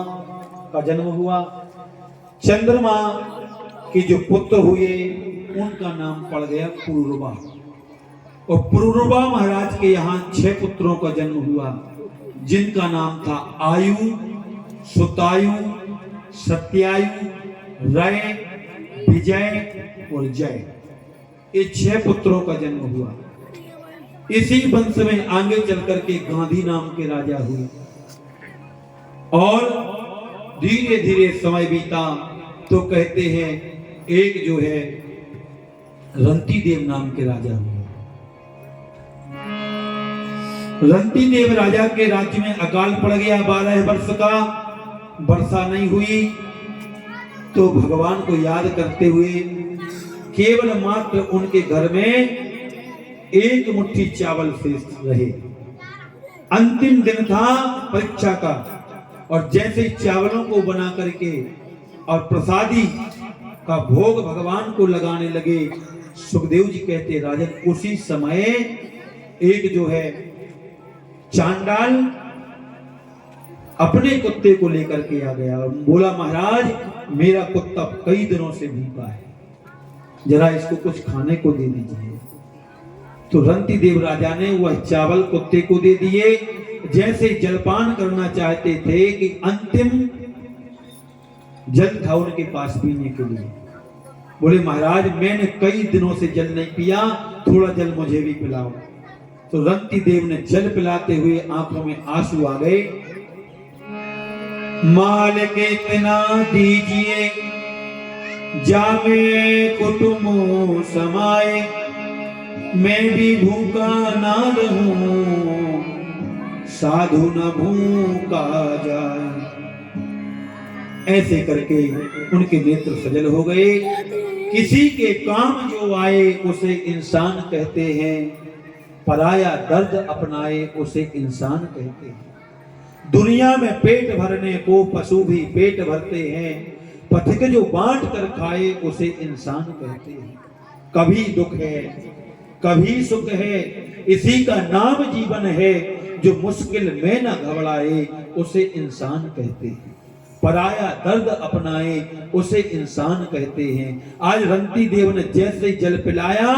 का जन्म हुआ। चंद्रमा के जो पुत्र हुए उनका नाम पड़ गया पुरुरवा। और पुरुरवा महाराज के यहाँ 6 पुत्रों का जन्म हुआ जिनका नाम था आयु, सुतायु, सत्यायु, रय, विजय और जय। ये 6 पुत्रों का जन्म हुआ। इसी वंश में आगे चलकर के गांधी नाम के राजा हुए और धीरे धीरे समय बीता तो कहते हैं एक जो है रंती देव नाम के राजा हुए। रंती देव राजा के राज्य में अकाल पड़ गया 12 वर्ष का, वर्षा नहीं हुई तो भगवान को याद करते हुए केवल मात्र उनके घर में एक मुट्ठी चावल शेष रहे। अंतिम दिन था परीक्षा का और जैसे ही चावलों को बना करके और प्रसादी का भोग भगवान को लगाने लगे सुखदेव जी कहते राजन उसी समय एक जो है चांडाल अपने कुत्ते को लेकर के आ गया और बोला महाराज मेरा कुत्ता कई दिनों से भूखा है, जरा इसको कुछ खाने को दे दीजिए। तो रंती देव राजा ने वह चावल कुत्ते को दे दिए। जैसे जलपान करना चाहते थे कि अंतिम जल था उनके पास पीने के लिए, बोले महाराज मैंने कई दिनों से जल नहीं पिया, थोड़ा जल मुझे भी पिलाओ। तो रंती देव ने जल पिलाते हुए आंखों में आंसू आ गए। माल कितना दीजिए जामे कुटुंब समाए, मैं भी भूखा ना रहूं साधु न भूखा जाए। ऐसे करके उनके नेत्र सजल हो गए। किसी के काम जो आए उसे इंसान कहते हैं, पराया दर्द अपनाए उसे इंसान कहते हैं। दुनिया में पेट भरने को पशु भी पेट भरते हैं, पथिक जो बांट कर खाए उसे इंसान कहते हैं। कभी दुख है कभी सुख है, इसी का नाम जीवन है। जो मुश्किल में न घबराए उसे इंसान कहते हैं, पराया दर्द अपनाए उसे इंसान कहते हैं। आज रंती देव ने जैसे जल पिलाया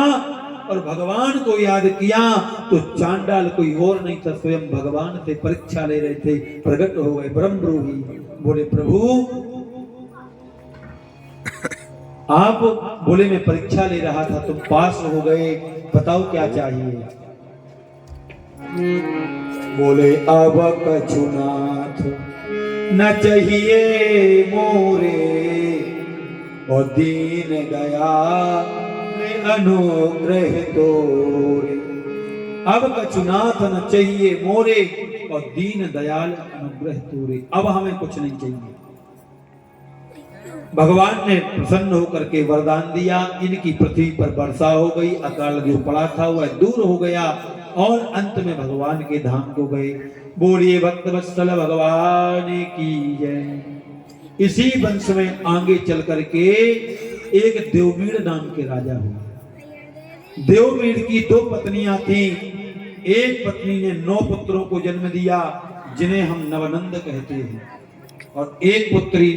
और भगवान को याद किया तो चांडाल कोई और नहीं था, स्वयं भगवान से परीक्षा ले रहे थे, प्रकट हो गए ब्रह्मरूपी। बोले प्रभु आप बोले मैं परीक्षा ले रहा था, तुम पास हो गए, बताओ क्या चाहिए। बोले अब कछुनाथ न चाहिए मोरे, और दीन गया अनुग्रह तोरे। अब कछुनाथ न चाहिए मोरे, और दीन दयाल अनुग्रह तोरे। अब हमें कुछ नहीं चाहिए। भगवान ने प्रसन्न होकर के वरदान दिया, इनकी पृथ्वी पर वर्षा हो गई, अकाल जो पड़ा था वह दूर हो गया और अंत में भगवान के धाम को गए। बोलिए भक्त वत्सल भगवान की जय। इसी वंश में आगे चल करके एक देवमीड़ नाम के राजा हुए। देवमीड़ की 2 पत्नियां थी। एक पत्नी ने 9 पुत्रों को जन्म दिया जिन्हें हम नवनंद कहते हैं, और एक पत्नी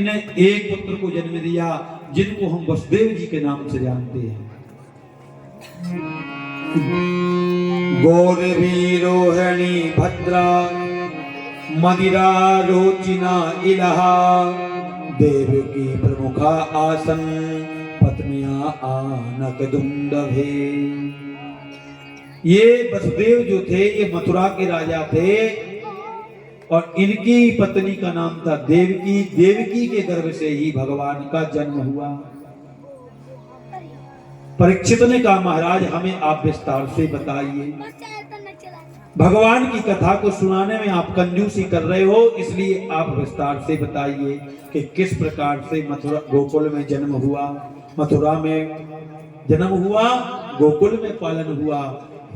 ने एक पुत्र को जन्म दिया जिनको हम वसुदेव जी के नाम से जानते हैं। गौरवी रोहिणी भद्रा मदिरा रोचिना इलहा, देव की प्रमुखा आसन पत्नियां आनक दुंदभे। ये वसुदेव जो थे ये मथुरा के राजा थे, और इनकी पत्नी का नाम था देवकी। देवकी के गर्भ से ही भगवान का जन्म हुआ। परीक्षित ने कहा महाराज हमें आप विस्तार से बताइए, भगवान की कथा को सुनाने में आप कंजूसी कर रहे हो, इसलिए आप विस्तार से बताइए कि किस प्रकार से मथुरा गोकुल में जन्म हुआ, मथुरा में जन्म हुआ, गोकुल में पालन हुआ।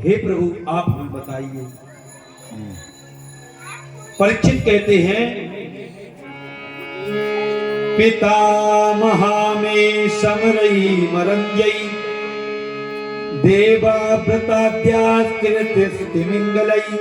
हे प्रभु आप हमें बताइए। परीक्षित कहते हैं पितामहा में समरई मरंजई, देवा व्रताद्या स्थिर स्थिति मिंगलई।